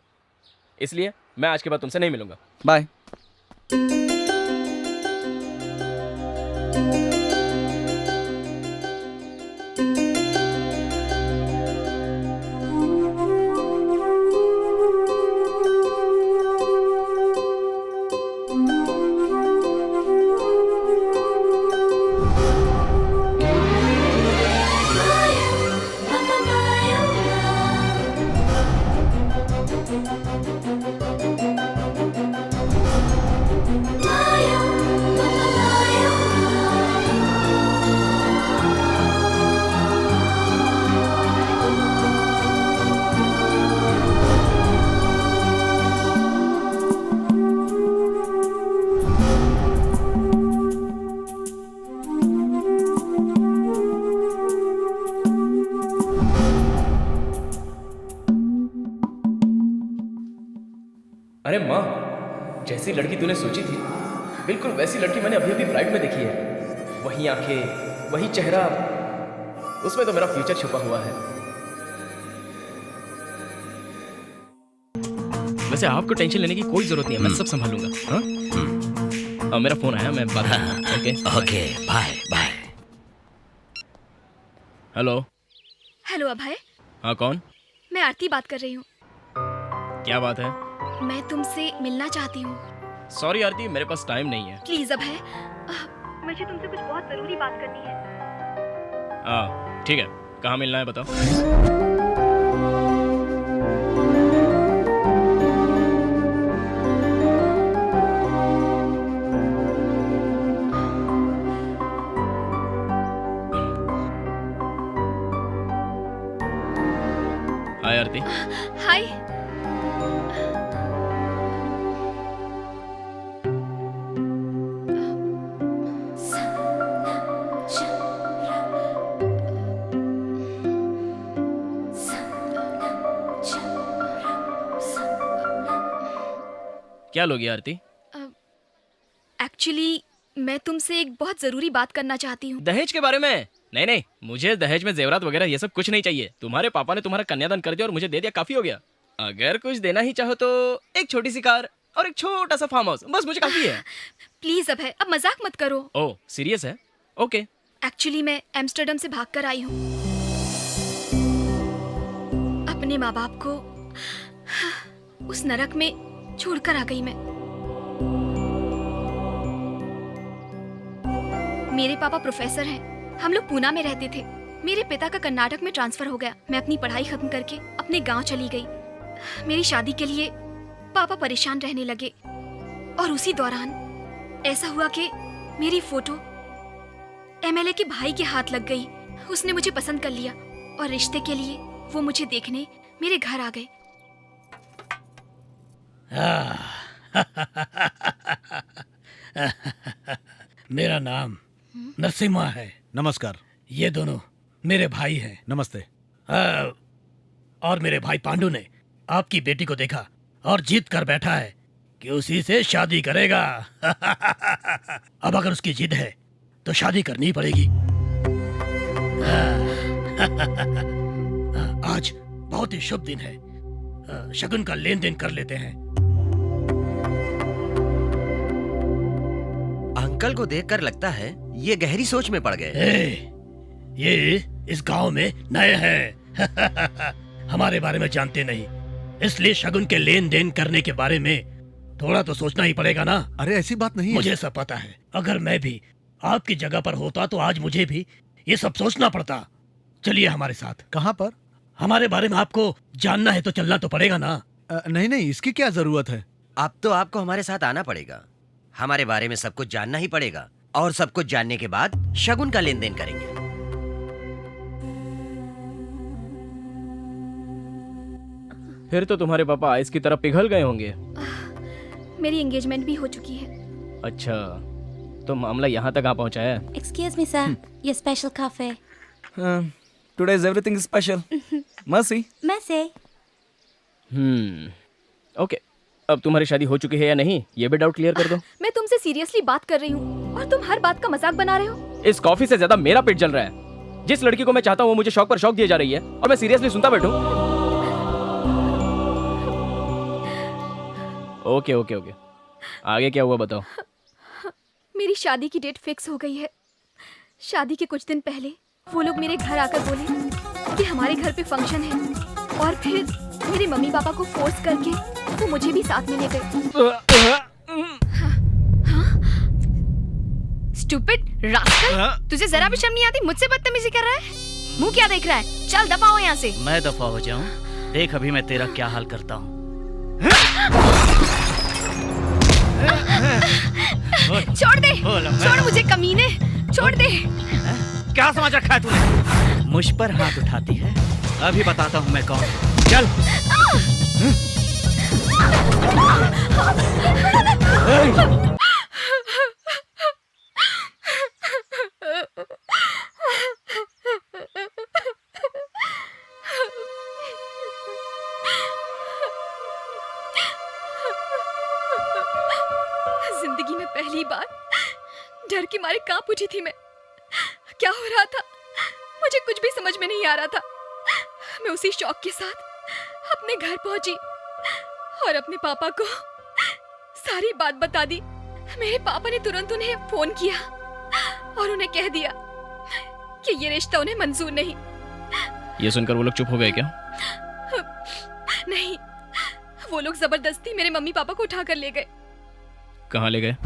इसलिए मैं आज के बाद तुमसे नहीं मिलूंगा। बाय। अरे माँ, जैसी लड़की तूने सोची थी बिल्कुल वैसी लड़की मैंने अभी अभी फ्लाइट में देखी है। वही आंखें, वही चेहरा, उसमें तो मेरा फ्यूचर छुपा हुआ है। वैसे आपको टेंशन लेने की कोई जरूरत नहीं है, मैं सब संभालूंगा। हाँ? अब मेरा फोन आया, मैं बात करूंगा। Okay okay, bye bye. Hello. Hello Abhay, हाँ कौन? मैं आरती बात कर रही हूँ। क्या बात है? मैं तुमसे मिलना चाहती हूँ। सॉरी आरती, मेरे पास टाइम नहीं है। प्लीज अभय, मुझे तुमसे कुछ बहुत जरूरी बात करनी है। हाँ ठीक है, कहाँ मिलना है बताओ। हाय आरती। हाय। क्या लोगी आरती? एक्चुअली मैं तुमसे एक बहुत जरूरी बात करना चाहती हूँ। दहेज के बारे में? नहीं नहीं, मुझे दहेज में जेवरात वगैरह ये सब कुछ नहीं चाहिए। तुम्हारे पापा ने तुम्हारा कन्यादान कर दिया और मुझे दे दिया, काफी हो गया। अगर कुछ देना ही चाहो तो एक छोटी सी कार और एक छोटा सा फार्म हाउस, बस मुझे काफी है। प्लीज अभय, अब मजाक मत करो। ओह सीरियस है? ओके। एक्चुअली मैं एम्स्टर्डम से भागकर आई हूँ। अपने माँ बाप को उस नरक में छोड़कर आ गई मैं। मेरे पापा प्रोफेसर हैं। हम लोग पूना में रहते थे। मेरे पिता का कर्नाटक में ट्रांसफर हो गया। मैं अपनी पढ़ाई खत्म करके अपने गांव चली गई। मेरी शादी के लिए पापा परेशान रहने लगे और उसी दौरान ऐसा हुआ कि मेरी फोटो एमएलए के भाई के हाथ लग गई। उसने मुझे पसंद कर लिया और रिश्ते के लिए वो मुझे देखने मेरे घर आ गए। मेरा नाम नरसिम्हा है। नमस्कार। ये दोनों मेरे भाई हैं। नमस्ते। और मेरे भाई पांडु ने आपकी बेटी को देखा और जीत कर बैठा है कि उसी से शादी करेगा। अब अगर उसकी जिद है तो शादी करनी पड़ेगी। आज बहुत ही शुभ दिन है, शगुन का लेन देन कर लेते हैं। अंकल को देखकर लगता है ये गहरी सोच में पड़ गए। ये इस गांव में नए हैं। हमारे बारे में जानते नहीं, इसलिए शगुन के लेन देन करने के बारे में थोड़ा तो सोचना ही पड़ेगा ना। अरे ऐसी बात नहीं है। मुझे सब पता है। अगर मैं भी आपकी जगह पर होता तो आज मुझे भी ये सब सोचना पड़ता। चलिए हमारे साथ। कहाँ पर? हमारे बारे में आपको जानना है तो चलना तो पड़ेगा ना। नहीं नहीं, इसकी क्या जरूरत है। अब तो आपको हमारे साथ आना पड़ेगा। हमारे बारे में सब कुछ जानना ही पड़ेगा और सब कुछ जानने के बाद शगुन का लेन देन करेंगे। फिर तो तुम्हारे पापा आइस की तरह पिघल गए होंगे। मेरी एंगेजमेंट भी हो चुकी है। अच्छा, तो मामला यहाँ तक आ पहुँचा है। Excuse me, sir. Your special coffee. Today is everything special. Mercy. Mercy. Okay, अब तुम्हारी शादी हो चुकी है या नहीं, ये भी डाउट क्लियर कर दो। मैं तुमसे सीरियसली बात कर रही हूँ और तुम हर बात का मजाक बना रहे हो। इस कॉफी से ज्यादा मेरा पेट जल रहा है। जिस लड़की को मैं चाहता हूँ वो मुझे शौक पर शौक दिए जा रही है और मैं सीरियसली सुनता बैठूं। ओके ओके ओके, आगे क्या हुआ बताओ। मेरी शादी की डेट फिक्स हो गई है। शादी के कुछ दिन पहले वो लोग मेरे घर आकर बोले कि हमारे घर पे फंक्शन है, और फिर मेरे मम्मी पापा को फोर्स करके वो मुझे भी साथ में ले गए। स्टूपिड रास्कल, तुझे जरा भी शर्म नहीं आती? मुझसे बदतमीजी कर रहा है? मुंह क्या देख रहा है? चल दफा हो यहाँ से। मैं दफा हो जाऊं? देख अभी मैं तेरा क्या हाल करता हूँ। छोड़ दे, छोड़ मुझे कमीने, छोड़ दे। क्या समझ रखा है तूने? मुझ पर हाथ उठाती है, अभी बताता हूँ मैं कौन हूँ। चल। जिंदगी में पहली बार डर के मारे कांप उठी थी मैं। क्या हो रहा था मुझे कुछ भी समझ में नहीं आ रहा था। मैं उसी शौक के साथ अपने घर पहुंची और अपने पापा को सारी बात बता दी। मेरे पापा ने तुरंत उन्हें फोन किया और उन्हें कह दिया कि ये रिश्ता उन्हें मंजूर नहीं। ये सुनकर वो लोग चुप हो गए क्या? नहीं, वो लोग जबरदस्ती मेरे मम्मी पापा को उठाकर ले गए। कहाँ ले गए?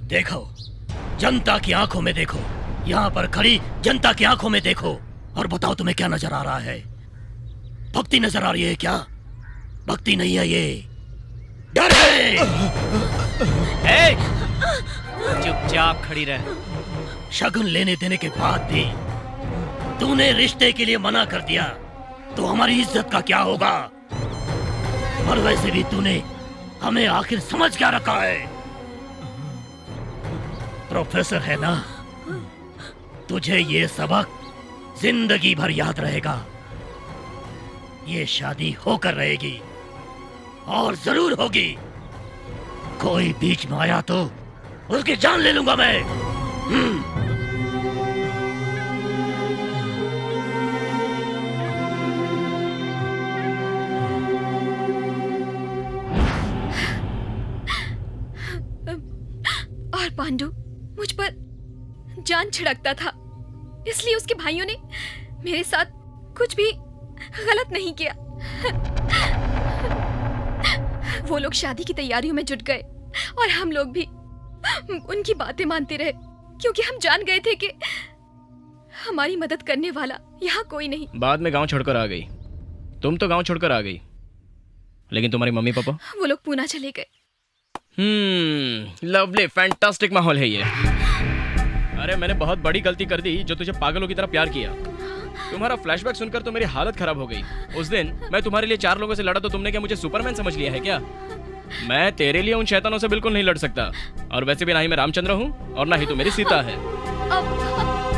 देखो, जनता की आंखों में देखो, यहाँ पर खड़ी जनता की आंखों में देखो, और बताओ तुम्हें क्या नजर आ रहा है? भक्ति नजर आ रही है क्या? भक्ति नहीं है, ये डर है। चुपचाप खड़ी रह। शगुन लेने देने के बाद भी तूने रिश्ते के लिए मना कर दिया, तो हमारी इज्जत का क्या होगा? और वैसे भी तूने हमें आखिर समझ क्या रखा है? प्रोफेसर है ना, तुझे ये सबक जिंदगी भर याद रहेगा। ये शादी होकर रहेगी, और जरूर होगी। कोई बीच में आया तो उसकी जान ले लूंगा मैं। और पांडु मुझ पर जान छिड़कता था, इसलिए उसके भाइयों ने मेरे साथ कुछ भी गलत नहीं किया। वो लोग शादी की तैयारियों में जुट गए और हम लोग भी उनकी बातें मानते रहे, क्योंकि हम जान गए थे कि हमारी मदद करने वाला यहाँ कोई नहीं। बाद में गांव छोड़कर आ गई। तुम तो गांव छोड़कर आ गई, लेकिन तुम्हारी मम्मी पापा? वो लोग पूना चले गए। लवली, फैंटास्टिक माहौल है ये। अरे मैंने बहुत बड़ी गलती कर दी जो तुझे पागलों की तरह प्यार किया। तुम्हारा फ्लैशबैक सुनकर तो मेरी हालत खराब हो गई। उस दिन मैं तुम्हारे लिए 4 लोगों से लड़ा तो तुमने क्या मुझे सुपरमैन समझ लिया है क्या? मैं तेरे लिए उन शैतानों से बिल्कुल नहीं लड़ सकता, और वैसे भी ना ही मैं रामचंद्र हूँ और ना ही तू मेरी सीता है।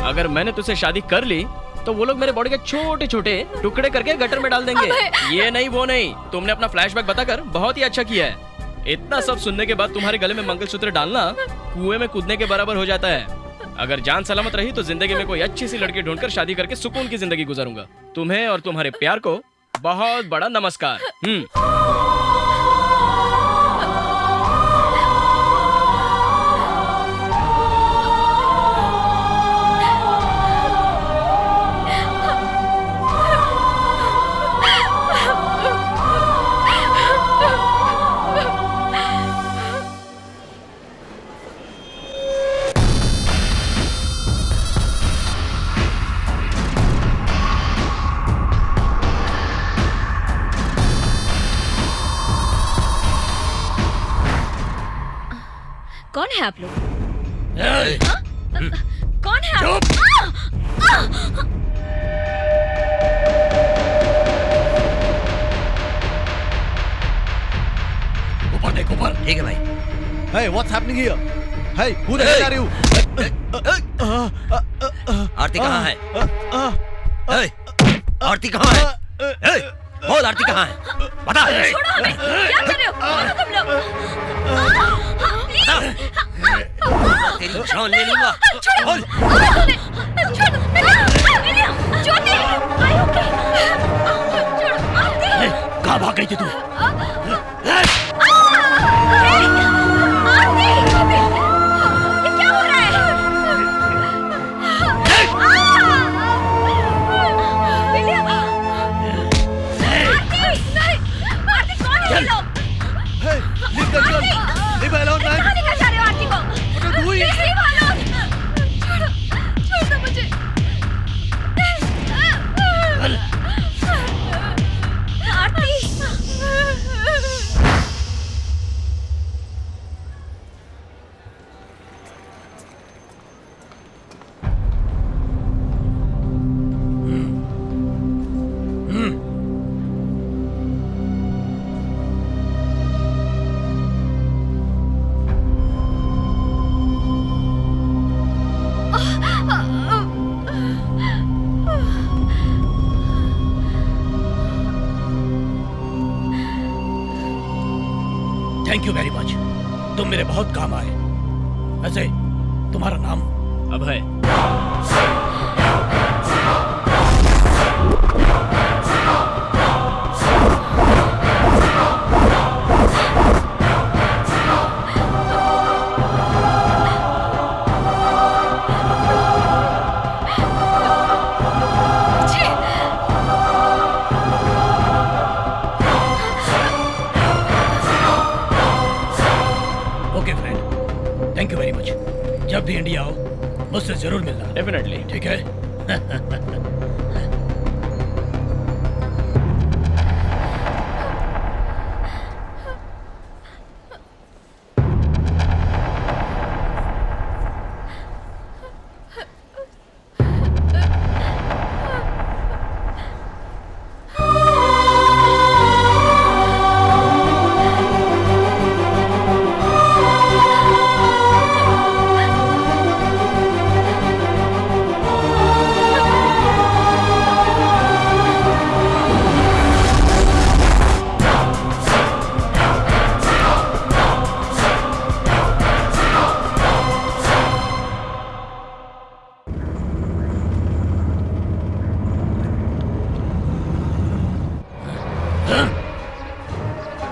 अगर मैंने तुझसे शादी कर ली तो वो लोग मेरे बॉडी के छोटे छोटे टुकड़े करके गटर में डाल देंगे। ये नहीं वो नहीं, तुमने अपना फ्लैशबैक बताकर बहुत ही अच्छा किया है। इतना सब सुनने के बाद तुम्हारे गले में मंगलसूत्र डालना कुएं में कूदने के बराबर हो जाता है। अगर जान सलामत रही तो जिंदगी में कोई अच्छी सी लड़की ढूंढकर शादी करके सुकून की जिंदगी गुजारूंगा। तुम्हें और तुम्हारे प्यार को बहुत बड़ा नमस्कार। कौन है आप लोग? ए! कौन है आप? ऊपर देख, ऊपर। ठीक है भाई। Hey, what's happening here? Hey, who the hell are you? आरती कहाँ है? Hey, आरती कहाँ है? Hey, बोल आरती कहाँ है? बता। छोड़ो हमें, क्या कर रहे हो? छोड़ो तुम लोग। तेरी जान ले लूंगा। छोड़ो, छोड़ो, गई थी तू? ये क्या हो रहा है? विलियम! आरती! आरती, कौन है ये लोग? आरती! कहाँ लेकर जा रहे हो आरती को? Please leave her alone! छोड़ दो मुझे। Aarti! Thank you very much, तुम मेरे बहुत काम आए। वैसे तुम्हारा नाम? Abhay. Okay friend, thank you very much. जब भी इंडिया आओ मुझसे जरूर मिलना। डेफिनेटली। ठीक है?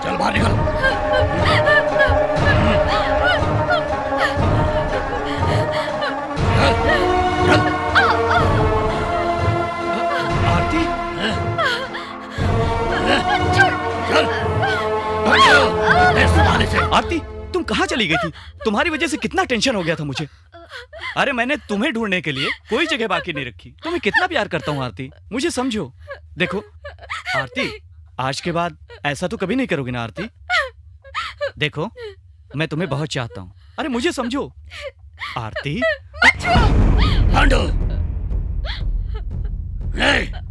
चल बाहर निकल। आरती! आरती, तुम कहाँ चली गई थी? तुम्हारी वजह से कितना टेंशन हो गया था मुझे। अरे मैंने तुम्हें ढूंढने के लिए कोई जगह बाकी नहीं रखी। तुम्हें कितना प्यार करता हूँ आरती, मुझे समझो। देखो आरती, आज के बाद ऐसा तो कभी नहीं करोगी ना आरती? देखो मैं तुम्हें बहुत चाहता हूँ। अरे मुझे समझो आरती। पांडु!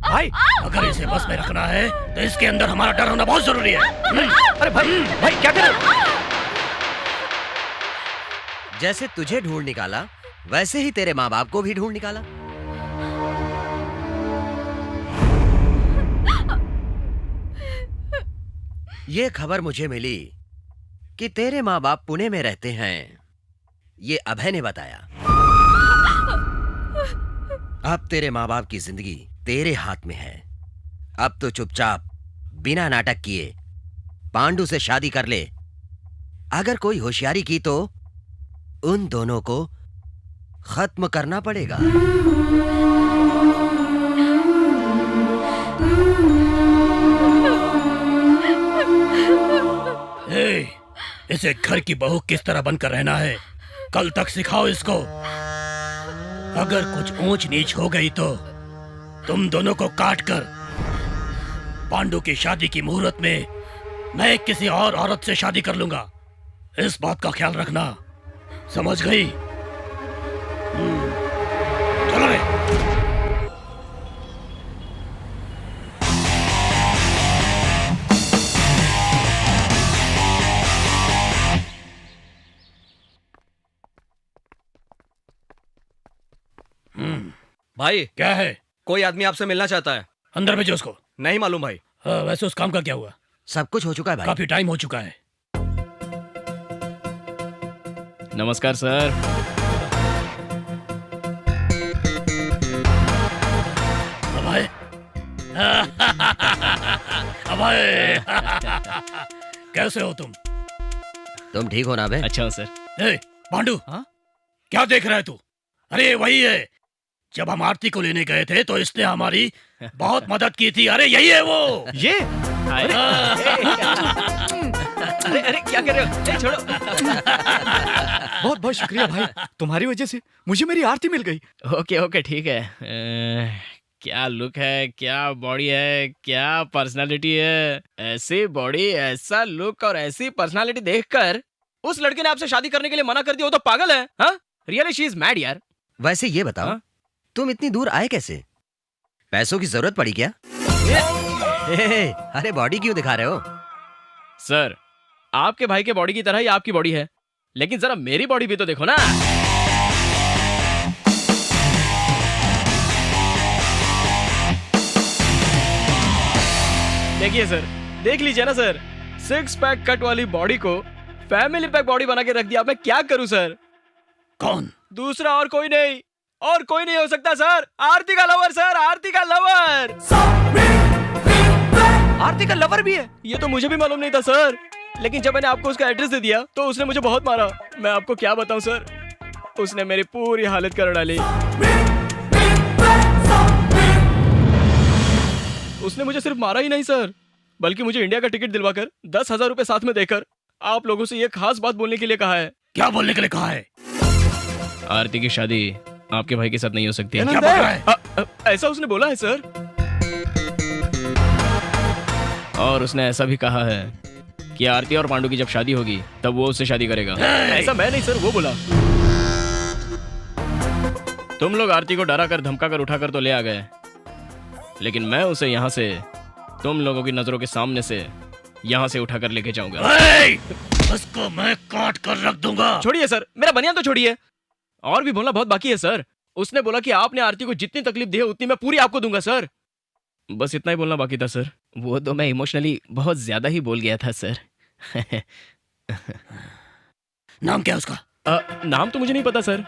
भाई, अगर इसे बस में रखना है तो इसके अंदर हमारा डर होना बहुत जरूरी है। अरे भाई, भाई क्या कर रहे हो? जैसे तुझे ढूंढ निकाला वैसे ही तेरे माँ बाप को भी ढूंढ निकाला। ये खबर मुझे मिली कि तेरे माँ बाप पुणे में रहते हैं। ये अभय ने बताया। अब तेरे माँ बाप की जिंदगी तेरे हाथ में है। अब तो चुपचाप बिना नाटक किए पांडु से शादी कर ले। अगर कोई होशियारी की तो उन दोनों को खत्म करना पड़ेगा। इसे घर की बहू किस तरह बनकर रहना है कल तक सिखाओ इसको। अगर कुछ ऊंच नीच हो गई तो तुम दोनों को काट कर पांडु की शादी की मुहूर्त में मैं किसी और औरत से शादी कर लूंगा। इस बात का ख्याल रखना, समझ गई? चलो रे। भाई क्या है? कोई आदमी आपसे मिलना चाहता है। अंदर भेजो उसको। नहीं मालूम भाई। वैसे उस काम का क्या हुआ? सब कुछ हो चुका है भाई। काफी टाइम हो चुका है। नमस्कार सर। अभय भाई। कैसे हो तुम? तुम ठीक हो ना बे? अच्छा हूँ सर। ए, पांडु, हाँ? क्या देख रहा है तू? अरे वही है, जब हम आरती को लेने गए थे तो इसने हमारी बहुत मदद की थी। अरे यही है वो। ये अरे अरे क्या कर रहे हो? ए, छोड़ो। बहुत बहुत शुक्रिया भाई, तुम्हारी वजह से मुझे मेरी आरती मिल गई। ओके ओके ठीक है। क्या लुक है, क्या बॉडी है, क्या पर्सनालिटी है। ऐसी बॉडी, ऐसा लुक और ऐसी पर्सनालिटी देखकर उस लड़के ने आपसे शादी करने के लिए मना कर दिया। वो तो पागल है। हाँ, रियली शी इज मैड यार। वैसे ये बताओ, हाँ? तुम इतनी दूर आए कैसे? पैसों की जरूरत पड़ी क्या? अरे बॉडी क्यों दिखा रहे हो? सर, आपके भाई के बॉडी की तरह ही आपकी बॉडी है, लेकिन जरा मेरी बॉडी भी तो देखो ना। देखिए सर, देख लीजिए ना सर, 6 पैक कट वाली बॉडी को फैमिली पैक बॉडी बना के रख दिया। मैं क्या करूं सर? कौन? दूसरा और कोई नहीं, और कोई नहीं हो सकता सर। आरती का लवर सर, आरती का लवर। आरती का लवर भी है? ये तो मुझे भी मालूम नहीं था सर, लेकिन जब मैंने आपको उसका एड्रेस दे दिया तो उसने मुझे बहुत मारा। मैं आपको क्या बताऊं सर, उसने मेरी पूरी हालत कर डाली। उसने मुझे सिर्फ मारा ही नहीं सर, बल्कि मुझे इंडिया का टिकट दिलवाकर 10,000 रुपए साथ में देकर आप लोगों से ये खास बात बोलने के लिए कहा है। क्या बोलने के लिए कहा है? आरती की शादी आपके भाई के साथ नहीं हो सकती। क्या बोल रहा है? ऐसा उसने बोला है सर, और उसने ऐसा भी कहा है कि आरती और पांडु की जब शादी होगी तब वो उससे शादी करेगा। ऐसा मैं नहीं सर, वो बोला। तुम लोग आरती को डरा कर, धमका कर, उठा कर तो ले आ गए, लेकिन मैं उसे यहाँ से तुम लोगों की नजरों के सामने से यहाँ से उठाकर लेके जाऊंगा। उसको मैं काट कर रख दूंगा। छोड़िए सर, मेरा बनियान तो छोड़िए, और भी बोलना बहुत बाकी है सर। उसने बोला कि आपने आरती को जितनी तकलीफ दी है उतनी मैं पूरी आपको दूंगा सर। बस इतना ही बोलना बाकी था सर। वो तो मैं इमोशनली बहुत ज्यादा ही बोल गया था सर। नाम क्या है उसका? नाम तो मुझे नहीं पता सर।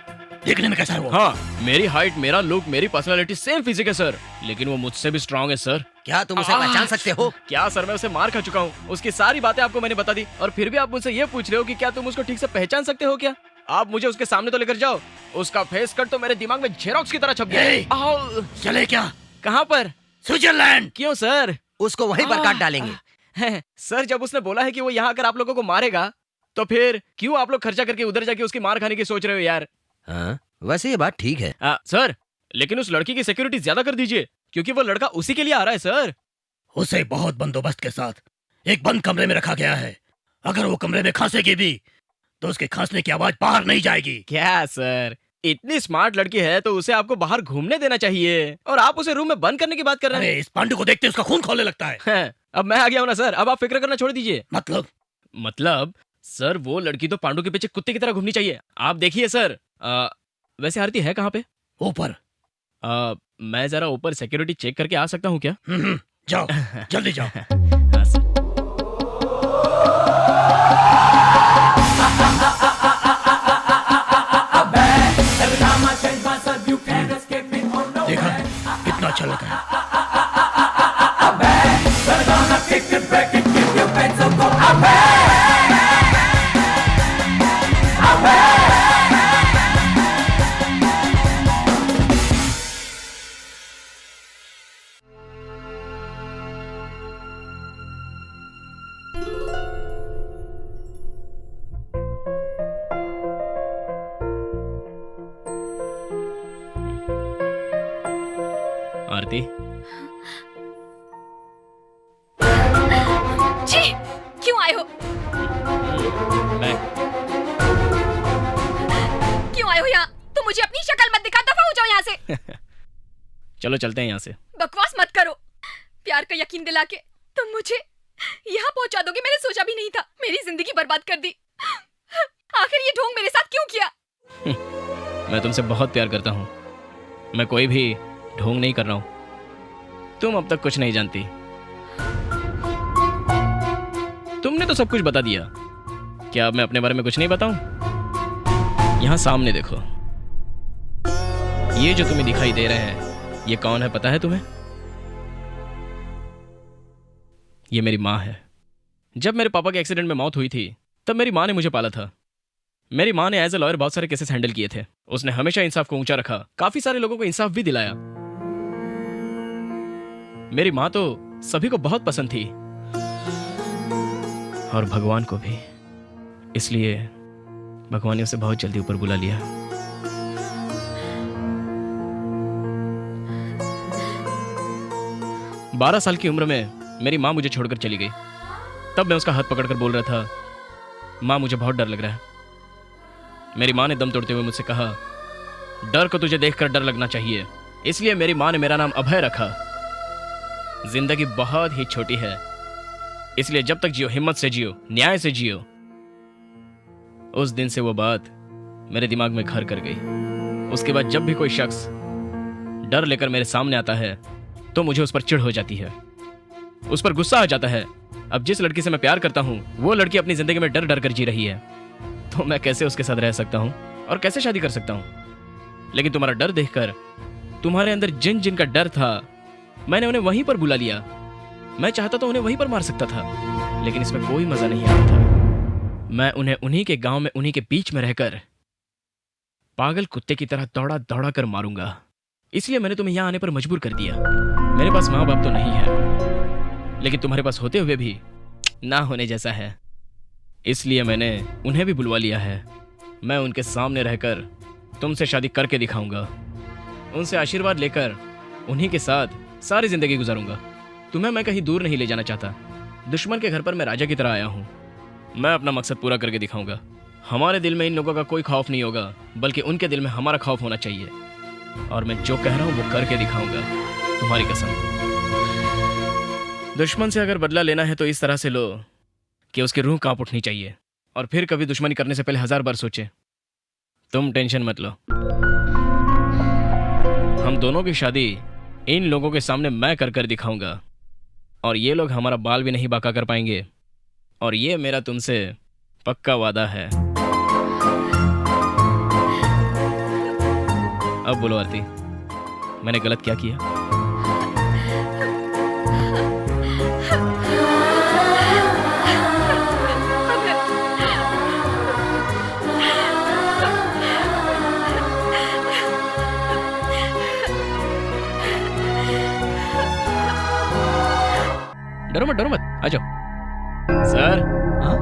देखने में कैसा है वो? हाँ, मेरी हाइट, मेरा लुक, मेरी पर्सनालिटी सेम फिजिक है सर, लेकिन वो मुझसे भी स्ट्रांग है सर। क्या तुम उसे पहचान सकते हो? क्या सर, मैं उसे मार खा चुका हूँ। उसकी सारी बातें आपको मैंने बता दी, और फिर भी आप मुझसे ये पूछ रहे हो कि क्या तुम उसको ठीक से पहचान सकते हो क्या? आप मुझे उसके सामने तो लेकर जाओ। उसका फेस कट तो मेरे दिमाग में जेरोक्स की तरह छप गया। चले क्या? कहाँ पर? स्विट्जरलैंड। क्यों सर? उसको वहीं पर काट डालेंगे। सर, जब उसने बोला है कि वो यहाँ आकर आप लोगों को मारेगा, तो फिर क्यों आप लोग खर्चा करके उधर जाके उसकी मार खाने की सोच रहे हो यार? हाँ, वैसे ये बात ठीक है। सर, लेकिन उस लड़की की सिक्योरिटी ज्यादा कर दीजिए, क्योंकि वो लड़का उसी के लिए आ रहा है सर। उसे बहुत बंदोबस्त के साथ एक बंद कमरे में रखा गया है। अगर वो कमरे में खांसेगी भी तो उसके खांसने की आवाज बाहर नहीं जाएगी। क्या सर, इतनी स्मार्ट लड़की है तो उसे आपको बाहर घूमने देना चाहिए, और आप उसे रूम में बंद करने की बात कर रहे हैं। इस पांडु को देखते उसका खून खौलने लगता है। अब मैं आ गया हूँ ना सर, अब आप फिक्र करना छोड़ दीजिए। मतलब सर, वो लड़की तो पांडु के पीछे कुत्ते की तरह घूमनी चाहिए। आप देखिए सर। वैसे आरती है कहाँ पे? ऊपर। मैं जरा ऊपर सिक्योरिटी चेक करके आ सकता हूँ क्या? जाओ, जल्दी जाओ। हाँ सर। देखा कितना अच्छा लगा है। आरती, जी, क्यों आए हो? क्यों आए हो यहाँ? तुम मुझे अपनी शक्ल मत दिखा, दफा हो जाओ यहाँ से। चलो चलते हैं यहाँ से। बकवास मत करो। प्यार का यकीन दिला के तुम मुझे यहाँ पहुँचा दोगे, मैंने सोचा भी नहीं था। मेरी जिंदगी बर्बाद कर दी। आखिर ये ढोंग मेरे साथ क्यों किया? मैं तुमसे बहुत प्यार करता हूँ। मैं कोई भी ढोंग नहीं कर रहा हूँ। तुम अब तक कुछ नहीं जानती। तुमने तो सब कुछ बता दिया। क्या अब मैं अपने बारे में कुछ नहीं बताऊं? यहाँ सामने देखो, ये जो तुम्हें दिखाई दे रहे हैं, ये कौन है पता है तुम्हें? ये मेरी माँ है। जब मेरे पापा के एक्सीडेंट में मौत हुई थी तब मेरी माँ ने मुझे पाला था। मेरी माँ ने एज ए लॉयर बहुत सारे केसेस हैंडल किए थे। उसने हमेशा इंसाफ को ऊंचा रखा, काफी सारे लोगों को इंसाफ भी दिलाया। मेरी माँ तो सभी को बहुत पसंद थी और भगवान को भी, इसलिए भगवान ने उसे बहुत जल्दी ऊपर बुला लिया। बारह साल की उम्र में मेरी माँ मुझे छोड़कर चली गई। तब मैं उसका हाथ पकड़कर बोल रहा था, माँ मुझे बहुत डर लग रहा है। मेरी माँ ने दम तोड़ते हुए मुझसे कहा, डर को तुझे देखकर डर लगना चाहिए। इसलिए मेरी माँ ने मेरा नाम अभय रखा। जिंदगी बहुत ही छोटी है, इसलिए जब तक जियो हिम्मत से जियो, न्याय से जियो। उस दिन से वो बात मेरे दिमाग में घर कर गई। उसके बाद जब भी कोई शख्स डर लेकर मेरे सामने आता है तो मुझे उस पर चिढ़ हो जाती है, उस पर गुस्सा आ जाता है। अब जिस लड़की से मैं प्यार करता हूँ वो लड़की अपनी जिंदगी में डर डर कर जी रही है, तो मैं कैसे उसके साथ रह सकता हूँ और कैसे शादी कर सकता हूँ। लेकिन तुम्हारा डर देखकर, तुम्हारे अंदर जिन जिन का डर था, मैंने उन्हें वहीं पर बुला लिया। मैं चाहता तो उन्हें वहीं पर मार सकता था, लेकिन इसमें कोई मजा नहीं आता था। मैं उन्हें उन्हीं के गांव में, उन्हीं के बीच में रहकर पागल कुत्ते की तरह दौड़ा दौड़ा कर मारूंगा। इसलिए मैंने तुम्हें यहां आने पर मजबूर कर दिया। मेरे पास माँ बाप तो नहीं है, लेकिन तुम्हारे पास होते हुए भी ना होने जैसा है, इसलिए मैंने उन्हें भी बुलवा लिया है। मैं उनके सामने रहकर तुमसे शादी करके दिखाऊंगा, उनसे आशीर्वाद लेकर उन्हीं के साथ सारी जिंदगी गुजारूंगा। तुम्हें मैं कहीं दूर नहीं ले जाना चाहता। दुश्मन के घर पर मैं राजा की तरह आया हूं। मैं अपना मकसद पूरा करके दिखाऊंगा। हमारे दिल में इन लोगों का कोई खौफ नहीं होगा, बल्कि उनके दिल में हमारा खौफ होना चाहिए। और मैं जो कह रहा हूं वो करके दिखाऊंगा, तुम्हारी कसम। दुश्मन से अगर बदला लेना है तो इस तरह से लो कि उसकी रूह कांप उठनी चाहिए, और फिर कभी दुश्मनी करने से पहले 1000 बार सोचे। तुम टेंशन मत लो, हम दोनों की शादी इन लोगों के सामने मैं कर कर दिखाऊंगा, और ये लोग हमारा बाल भी नहीं बांका कर पाएंगे। और ये मेरा तुमसे पक्का वादा है। अब बोलो आरती, मैंने गलत क्या किया? डरो मत, आ जाओ। सर, हाँ?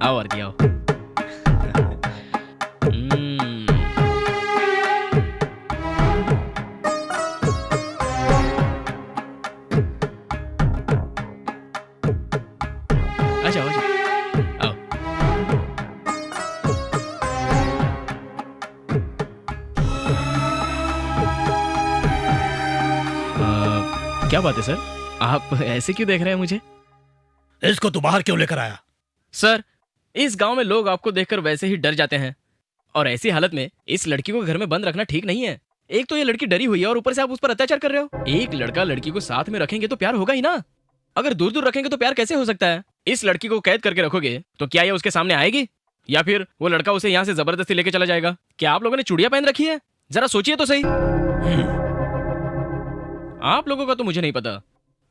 आओ आरती आओ। आ जाओ आओ। क्या बात है सर, आप ऐसे क्यों देख रहे हैं मुझे? इसको तू बाहर क्यों लेकर आया? सर, इस गांव में लोग आपको देखकर वैसे ही डर जाते हैं, और ऐसी हालत में इस लड़की को घर में बंद रखना ठीक नहीं है। एक तो ये लड़की डरी हुई है और ऊपर से आप उस पर अत्याचार कर रहे हो। एक लड़का लड़की को साथ में रखेंगे तो प्यार होगा ही ना। अगर दूर दूर रखेंगे तो प्यार कैसे हो सकता है? इस लड़की को कैद करके रखोगे तो क्या ये उसके सामने आएगी, या फिर वो लड़का उसे यहाँ से जबरदस्ती लेके चला जाएगा? क्या आप लोगों ने चूड़ियां पहन रखी है? जरा सोचिए तो सही। आप लोगों का तो मुझे नहीं पता,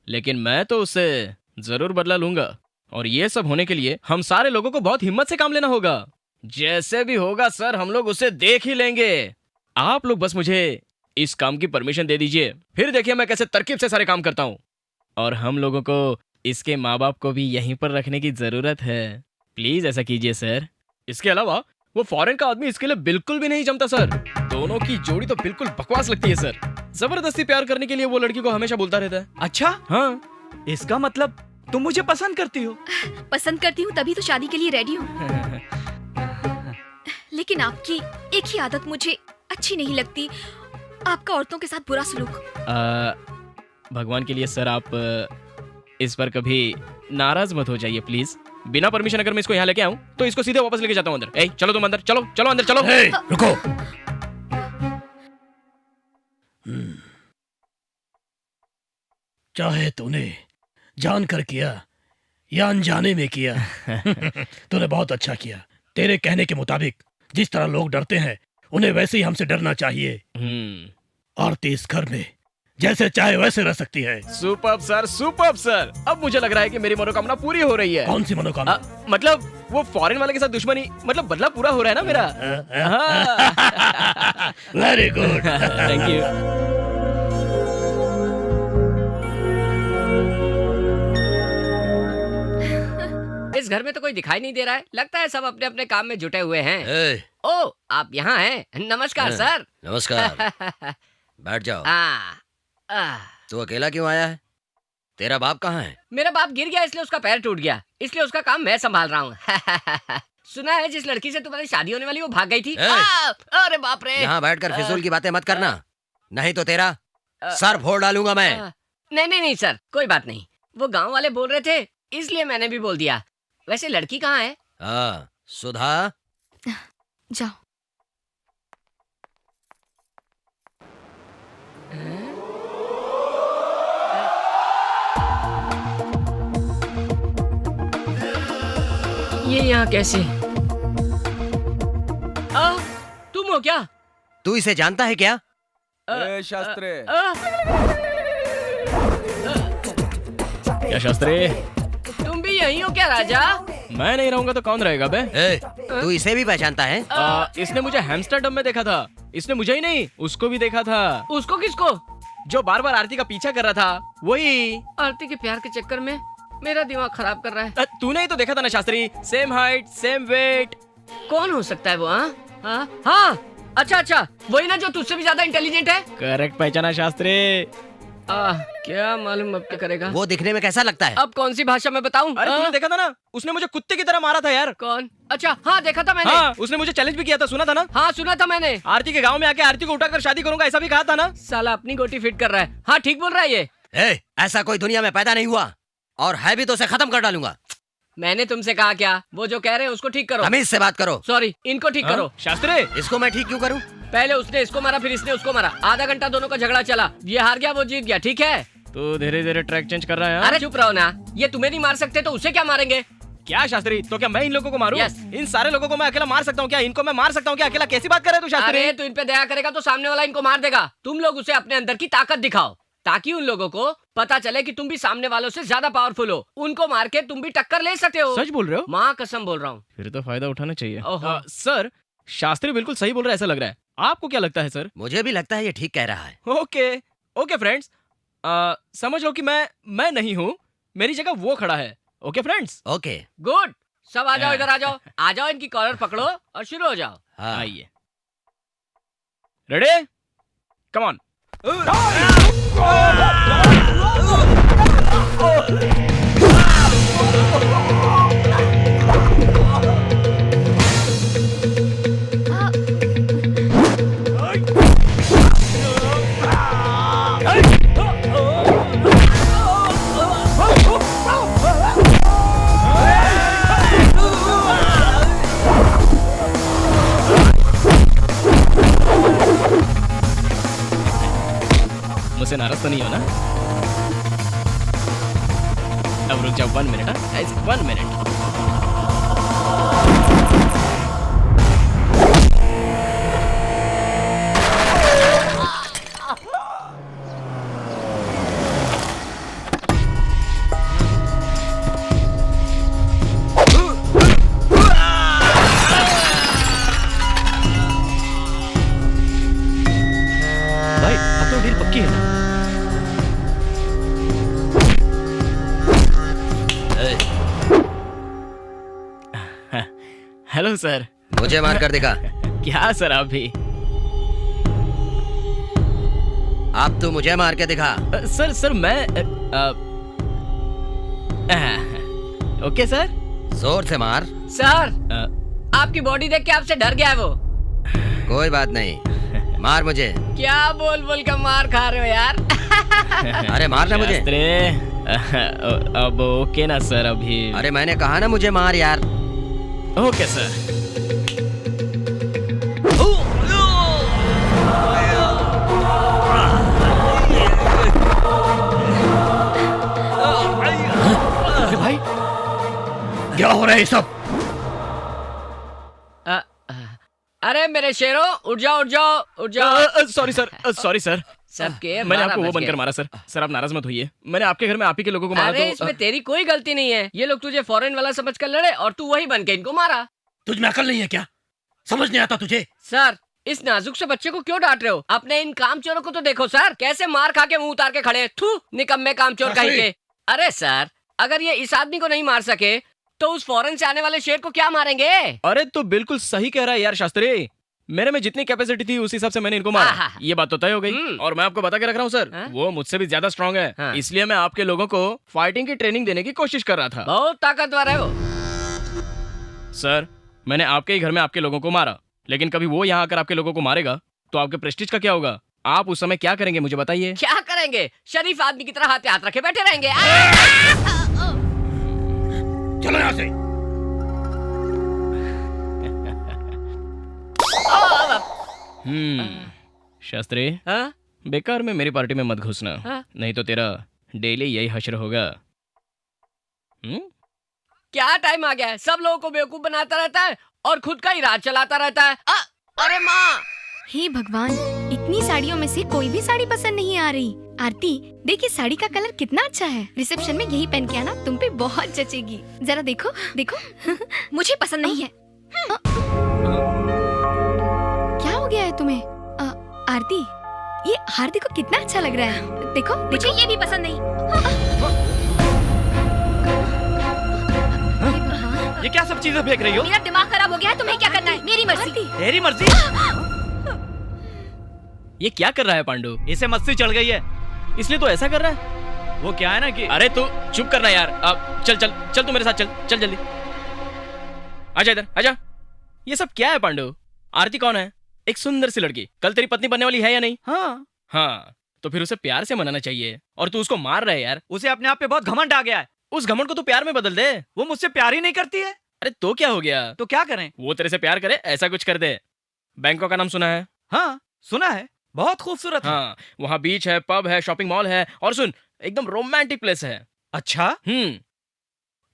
लेकिन मैं तो उससे जरूर बदला लूंगा। और ये सब होने के लिए हम सारे लोगों को बहुत हिम्मत से काम लेना होगा। जैसे भी होगा सर, हम लोग उसे देख ही लेंगे। आप लोग बस मुझे इस काम की परमिशन दे दीजिए, फिर देखिए मैं कैसे तरकीब से सारे काम करता हूँ। और हम लोगों को इसके माँ बाप को भी यहीं पर रखने की जरूरत है। प्लीज ऐसा कीजिए सर। इसके अलावा वो फॉरेन का आदमी इसके लिए बिल्कुल भी नहीं जमता सर। दोनों की जोड़ी तो बिल्कुल बकवास लगती है सर। जबरदस्ती प्यार करने के लिए वो लड़की को हमेशा बोलता रहता है। अच्छा, हाँ, इसका मतलब तुम मुझे पसंद करती हो? पसंद करती हूँ तभी तो शादी के लिए रेडी हूँ। लेकिन आपकी एक ही आदत मुझे अच्छी नहीं लगती, आपका औरतों के साथ बुरा सलूक। भगवान के लिए सर, आप इस पर कभी नाराज मत हो जाइए प्लीज। बिना परमिशन अगर मैं इसको यहाँ लेके आऊँ तो इसको सीधे वापस लेके जाता हूँ अंदर। चलो तुम अंदर, चलो चलो अंदर चलो। रुको। चाहे तूने जानकर किया या अनजाने में किया, तूने बहुत अच्छा किया। तेरे कहने के मुताबिक जिस तरह लोग डरते हैं उन्हें वैसे ही हमसे डरना चाहिए। आरती इस घर में जैसे चाहे वैसे रह सकती है। Superb sir, superb sir. अब मुझे लग रहा है कि मेरी मनोकामना पूरी हो रही है। कौन सी मनोकामना? मतलब वो फॉरेन वाले के साथ दुश्मनी, मतलब बदला पूरा हो रहा है ना मेरा। Very good. Thank you. इस घर में तो कोई दिखाई नहीं दे रहा है, लगता है सब अपने अपने काम में जुटे हुए हैं। ए, ओ, आप यहाँ हैं? नमस्कार सर। नमस्कार। बैठ जाओ। तू अकेला क्यों आया है? तेरा बाप कहाँ है? मेरा बाप गिर गया इसलिए उसका पैर टूट गया, इसलिए उसका काम मैं संभाल रहा हूँ। सुना है जिस लड़की से तुम्हारी शादी होने वाली वो भाग गई थी। अरे बाप रे। यहाँ बैठकर फिजूल की बातें मत करना, नहीं तो तेरा सर फोड़ डालूंगा मैं। नहीं नहीं नहीं सर, कोई बात नहीं। वो गांव वाले बोल रहे थे इसलिए मैंने भी बोल दिया। वैसे लड़की कहाँ है? सुधा। जाओ। ये यहाँ कैसे? तुम हो क्या? तू इसे जानता है क्या? शास्त्री। क्या शास्त्री? तुम भी यही हो क्या राजा? मैं नहीं रहूंगा तो कौन रहेगा बे? तू इसे भी पहचानता है? इसने मुझे हैम्स्टरडम में देखा था। इसने मुझे ही नहीं, उसको भी देखा था। उसको किसको? जो बार बार आरती का पीछा कर रहा था, वही। आरती के प्यार के चक्कर में मेरा दिमाग खराब कर रहा है। तूने ही तो देखा था ना Shastri, same height same weight. कौन हो सकता है वो? हाँ, अच्छा अच्छा, वही ना जो तुझसे भी ज्यादा इंटेलिजेंट है। करेक्ट पहचाना शास्त्री। क्या मालूम अब क्या करेगा। वो दिखने में कैसा लगता है? अब कौन सी भाषा में बताऊं? अरे तूने देखा था ना, उसने मुझे कुत्ते की तरह मारा था यार। कौन? अच्छा हाँ, देखा था मैंने। हाँ, उसने मुझे चैलेंज भी किया था, सुना था ना? हाँ सुना था मैंने। आरती के गांव में आके आरती को उठाकर शादी करूंगा ऐसा भी कहा था ना। साला अपनी गोटी फिट कर रहा है। हाँ ठीक बोल रहा है ये। ऐसा कोई दुनिया में पैदा नहीं हुआ, और है भी तो उसे खत्म कर डालूंगा। मैंने तुमसे कहा क्या? वो जो कह रहे हैं उसको ठीक करो। हमीद से बात करो। सॉरी, इनको ठीक करो। शास्त्री, इसको मैं ठीक क्यों करूं? पहले उसने इसको मारा, फिर इसने उसको मारा। आधा घंटा दोनों का झगड़ा चला। ये हार गया, वो जीत गया। ठीक है? तो धीरे धीरे ट्रैक चेंज कर रहा है। अरे चुप रहो ना, ये तुम्हें नहीं मार सकते तो उसे क्या मारेंगे? क्या शास्त्री, तो क्या मैं इन लोगों को मारूं? Yes. इन सारे लोगों को मैं अकेला मार सकता हूँ क्या? इनको मैं मार सकता हूँ क्या अकेला? कैसी बात कर रहे हो तू शास्त्री? अरे तू इन पे दया करेगा तो सामने वाला इनको मार देगा। तुम लोग उसे अपने अंदर की ताकत दिखाओ, ताकि उन लोगों को पता चले कि तुम भी सामने वालों से ज्यादा पावरफुल हो। उनको मार के तुम भी टक्कर ले सकते हो। सच बोल रहे हो? माँ कसम बोल रहा हूँ। फिर तो फायदा उठाना चाहिए। सर, शास्त्री बिल्कुल सही बोल रहा है ऐसा लग रहा है। आपको क्या लगता है सर? मुझे भी लगता है ये ठीक कह रहा है। ओके फ्रेंड्स, समझ लो कि मैं नहीं हूँ, मेरी जगह वो खड़ा है। Okay friends? Okay good. सब आ जाओ, इधर आ जाओ। आ जाओ, इनकी कॉलर पकड़ो और शुरू हो जाओ। आइए। रेडी? Come on. मुझसे नाराज तो नहीं हो ना? अब रुक जाओ 1 मिनट। 1 मिनट। भाई अब तो डील पक्की है ना? Hello sir. मुझे मार कर दिखा। क्या सर अभी? आप तो मुझे मार के दिखा। सर मैं ओके सर। जोर से मार। सर, आपकी बॉडी देख के आपसे डर गया है वो। कोई बात नहीं, मार मुझे। क्या बोल बोल कर मार खा रहे हो यार? अरे मारना मुझे। अब ओके ना सर अभी? अरे मैंने कहा ना मुझे मार यार। Okay sir. अरे भाई, क्या हो रहा है ये सब? अरे मेरे शेरों, उठ जाओ उठ जाओ उठ जाओ। Sorry sir, sorry sir. सबके मैंने 12 आपको वो बज बनकर गए। मारा सर। सर आप नाराज मत होइए, मैंने आपके घर में आप ही के लोगों को मारा अरे तो इसमें तेरी कोई गलती नहीं है, ये लोग तुझे फॉरेन वाला समझकर लड़े और तू वही बन के इनको मारा। तुझ में अकल नहीं है क्या? समझ नहीं आता तुझे? सर इस नाजुक से बच्चे को क्यों डांट रहे हो? अपने इन कामचोरों को तो देखो सर, कैसे मार खा के मुंह उतार के खड़े। थू निकम्मे कामचोर कहीं के। अरे सर अगर ये इस आदमी को नहीं मार सके तो उस फॉरेन से आने वाले शेर को क्या मारेंगे? अरे तो बिल्कुल सही कह रहा है यार शास्त्री, मेरे में जितनी कैपेसिटी थी उस हिसाब से मैंने इनको मारा। ये बात तो तय हो गई और मैं आपको बता के रख रहा हूँ सर, वो मुझसे भी ज्यादा स्ट्रांग है, इसलिए मैं आपके लोगों को फाइटिंग की ट्रेनिंग देने की कोशिश कर रहा था। बहुत ताकतवर है वो। सर मैंने आपके ही घर में आपके लोगों को मारा, लेकिन कभी वो यहाँ आकर आपके लोगों को मारेगा तो आपके प्रेस्टीज का क्या होगा? आप उस समय क्या करेंगे मुझे बताइए। क्या करेंगे? शरीफ आदमी की तरह हाथ पे हाथ रखे बैठे रहेंगे। चलो यहाँ से। शास्त्री बेकार में मेरी पार्टी में मत घुसना, नहीं तो तेरा डेली यही हश्र होगा। क्या टाइम आ गया है, सब लोगों को बेवकूफ बनाता रहता है और खुद का ही राज चलाता रहता है। अरे माँ! हे भगवान, इतनी साड़ियों में से कोई भी साड़ी पसंद नहीं आ रही। आरती देखिए साड़ी का कलर कितना अच्छा है, रिसेप्शन में यही पहन के आना, तुम पे बहुत जचेगी। जरा देखो देखो। मुझे पसंद नहीं है। क्या हो गया है तुम्हें? आरती ये हार देखो कितना अच्छा लग रहा है, देखो मुझे ये भी पसंद नहीं। ये क्या सब चीजें फेंक रही हो? मेरा दिमाग खराब हो गया है, तुम्हें क्या करना है? मेरी मर्जी। तेरी मर्जी? ये क्या कर रहा है पांडु? इसे मस्ती चढ़ गई है इसलिए तो ऐसा कर रहा है। वो क्या है ना कि अरे तू चुप करना यार। अब चल चल चल तू मेरे साथ चल चल जल्दी आजा इधर आजा। ये सब क्या है पांडु? आरती कौन है? एक सुंदर सी लड़की, कल तेरी पत्नी बनने वाली है या नहीं? हाँ तो फिर उसे प्यार से मनाना चाहिए और तू उसको मार रहा है यार। उसे अपने आप पे बहुत घमंड आ गया है। उस घमंड को तू प्यार में बदल दे। वो मुझसे प्यार ही नहीं करती है। अरे तो क्या हो गया? तो क्या करें? वो तेरे से प्यार करे ऐसा कुछ कर दे। बैंकॉक का नाम सुना है? हाँ सुना है, बहुत खूबसूरत है। हाँ वहाँ बीच है, पब है, शॉपिंग मॉल है और सुन एकदम रोमांटिक प्लेस है। अच्छा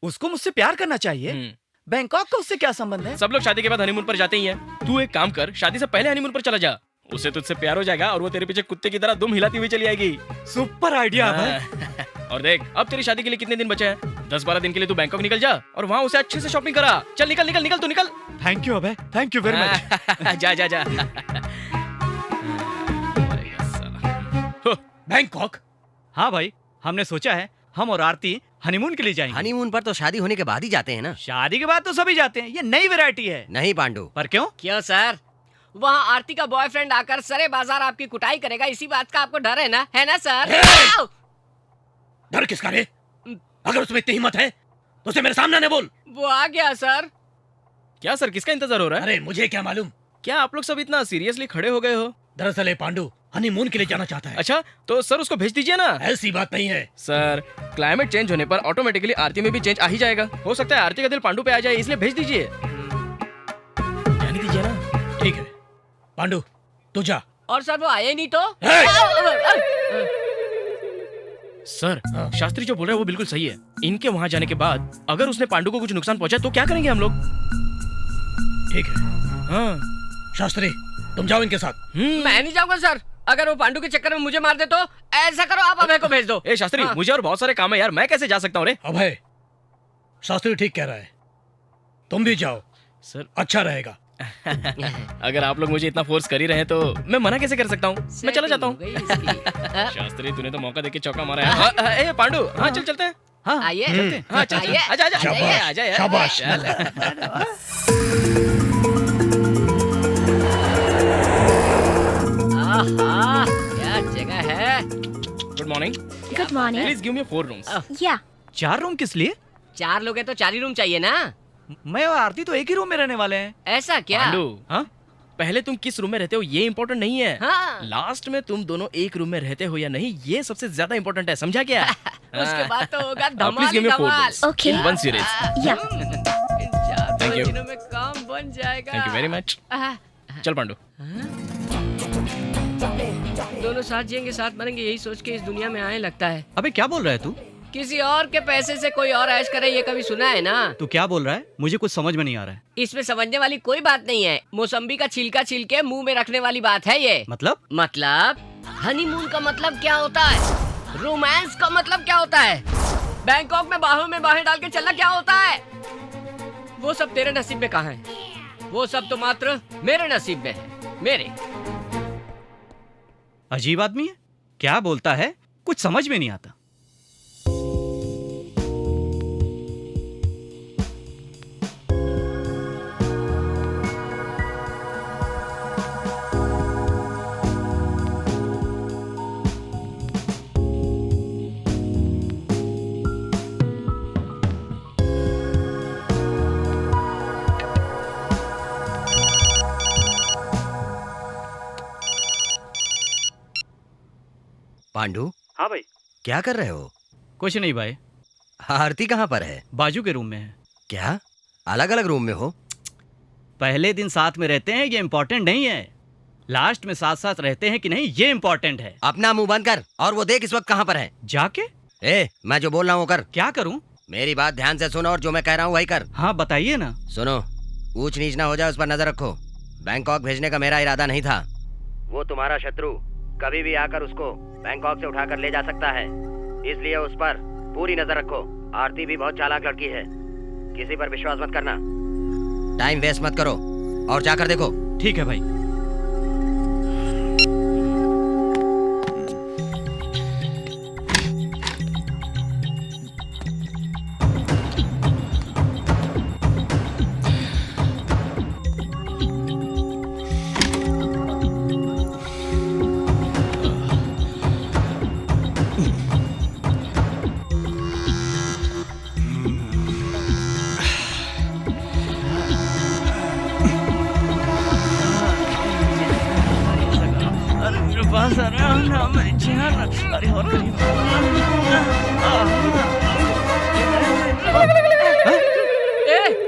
उसको मुझसे प्यार करना चाहिए। बैंकॉक का उससे क्या संबंध है? सब लोग शादी के बाद हनीमून पर जाते ही हैं। तू एक काम कर, शादी से पहले हनीमून पर चला जा, उससे तुझसे प्यार हो जाएगा और वो तेरे पीछे कुत्ते की तरह दुम हिलाती हुई चली आएगी। सुपर आइडिया है। और देख अब तेरी शादी के लिए कितने दिन बचे हैं? 10-12 दिन के लिए तू बैंकॉक निकल जा और वहाँ उसे अच्छे से शॉपिंग करा। चल निकल निकल निकल तू निकल। थैंक यू अबे, थैंक यू वेरी मच। जा जा जा। बैंकॉक? हाँ भाई, हमने सोचा है हम और आरती हनीमून के लिए जाएंगे। हनीमून पर तो शादी होने के बाद ही जाते हैं ना। शादी के बाद तो सभी जाते हैं, ये नई वैरायटी है। नहीं पांडु। पर क्यों? क्यों सर? वहाँ आरती का बॉयफ्रेंड आकर सरे बाजार आपकी कुटाई करेगा, इसी बात का आपको डर है ना सर? डर किसका रे? अगर उसमें इतनी हिम्मत है तो उसे मेरे सामने आने बोल। वो आ गया सर। क्या सर, किसका इंतजार हो रहा है? अरे मुझे क्या मालूम। क्या आप लोग सब इतना सीरियसली खड़े हो गए हो? दरअसल पांडु हनीमून के लिए जाना चाहता है। अच्छा तो सर उसको भेज दीजिए ना। ऐसी बात नहीं है सर, क्लाइमेट चेंज होने पर ऑटोमेटिकली आरती में भी चेंज आ ही जाएगा। हो सकता है आरती का दिल पांडु पे आ जाए, इसलिए भेज दीजिए। जाने दीजिए ना। ठीक है पांडु तू जा। और सर वो आए नहीं तो? सर शास्त्री जो बोल रहे हैं वो बिल्कुल सही है। इनके वहाँ जाने के बाद अगर उसने पांडु को कुछ नुकसान पहुंचा तो क्या करेंगे हम लोग? ठीक है हाँ शास्त्री तुम जाओ इनके साथ। मैं नहीं जाऊंगा सर। अगर वो पांडु के चक्कर में मुझे मार दे तो ऐसा करो आप अभय को भेज दो। ए शास्त्री मुझे और बहुत सारे काम है यार, मैं कैसे जा सकता हूँ? अभय शास्त्री ठीक कह रहा है, तुम भी जाओ सर, अच्छा रहेगा। अगर आप लोग मुझे इतना फोर्स कर ही रहे हैं तो मैं मना कैसे कर सकता हूँ? मैं चला जाता हूँ। शास्त्री तूने तो मौका देके चौका मारा है। ए पांडु हाँ चल चलते हैं। हाँ आइए। हाँ चल आइए। आजा आजा आजा यार। शाबाश। क्या जगह है। Good morning. Good morning. Please give me 4 rooms. या 4 रूम किस लिए? 4 लोग हैं तो 4 ही रूम चाहिए ना। मैं और आरती तो एक ही रूम में रहने वाले हैं। ऐसा क्या? पांडु हाँ पहले तुम किस रूम में रहते हो ये इम्पोर्टेंट नहीं है। हाँ। लास्ट में तुम दोनों एक रूम में रहते हो या नहीं ये सबसे ज्यादा इम्पोर्टेंट है, समझा क्या? उसके बाद तो होगा please Dhamaal give he me 4 Dhamaal. Rooms Okay. In 1 series. या इन 4 Thank you. दिनों में काम बन जाएगा। Thank you very much. चल पांडु। दोनों साथ जिएंगे साथ मरेंगे यही सोच के इस दुनिया में आए लगता है। अबे क्या बोल रहा है तू? किसी और के पैसे से कोई और ऐश करे ये कभी सुना है ना? तू क्या बोल रहा है? मुझे कुछ समझ में नहीं आ रहा है। इसमें समझने वाली कोई बात नहीं है। मौसम्बी का छिलका छिल के मुंह में रखने वाली बात है ये। मतलब? मतलब हनीमून का मतलब क्या होता है? रोमांस का मतलब क्या होता है? बैंकॉक में बाहों में बाहें डाल के चलना क्या होता है? वो सब तेरे नसीब में कहाँ है? वो सब तो मात्र मेरे नसीब में है, मेरे। अजीब आदमी है, क्या बोलता है कुछ समझ में नहीं आता। पांडु। हाँ भाई। क्या कर रहे हो? कुछ नहीं भाई। आरती कहाँ पर है? बाजू के रूम में है। क्या अलग अलग रूम में हो? पहले दिन साथ में रहते हैं ये इम्पोर्टेंट नहीं है, लास्ट में साथ साथ रहते हैं कि नहीं ये इम्पोर्टेंट है। अपना मुंह बंद कर और वो देख इस वक्त कहाँ पर है। जाके? मैं जो बोल रहा हूँ कर। क्या करूँ? मेरी बात ध्यान से सुनो और जो मैं कह रहा हूँ वही कर। हाँ बताइए ना। सुनो, ऊंच नीच ना हो जाए उस पर नजर रखो। बैंकॉक भेजने का मेरा इरादा नहीं था। वो तुम्हारा शत्रु कभी भी आकर उसको बैंकॉक से उठाकर ले जा सकता है, इसलिए उस पर पूरी नजर रखो। आरती भी बहुत चालाक लड़की है, किसी पर विश्वास मत करना। टाइम वेस्ट मत करो और जाकर देखो। ठीक है भाई।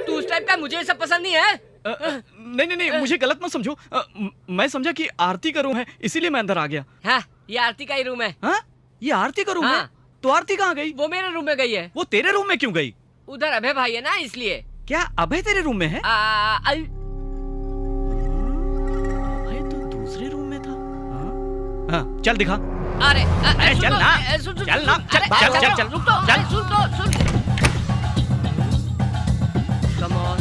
तू उस टाइप का, मुझे ये सब पसंद नहीं है। नहीं, मुझे गलत मत समझो। मैं समझा कि आरती का रूम है इसीलिए मैं अंदर आ गया। हाँ, ये आरती का ही रूम है। हाँ? ये आरती का रूम है? तो आरती कहाँ गई? वो मेरे रूम में गई है। वो तेरे रूम में क्यों गई? उधर अभय भाई है ना, इसलिए। क्या अभय तेरे रूम में है? अभय तो दूसरे रूम में था। हाँ, चल दिखा। अरे चल ना, चल ना, चल, रुक तो, सुन। Come on.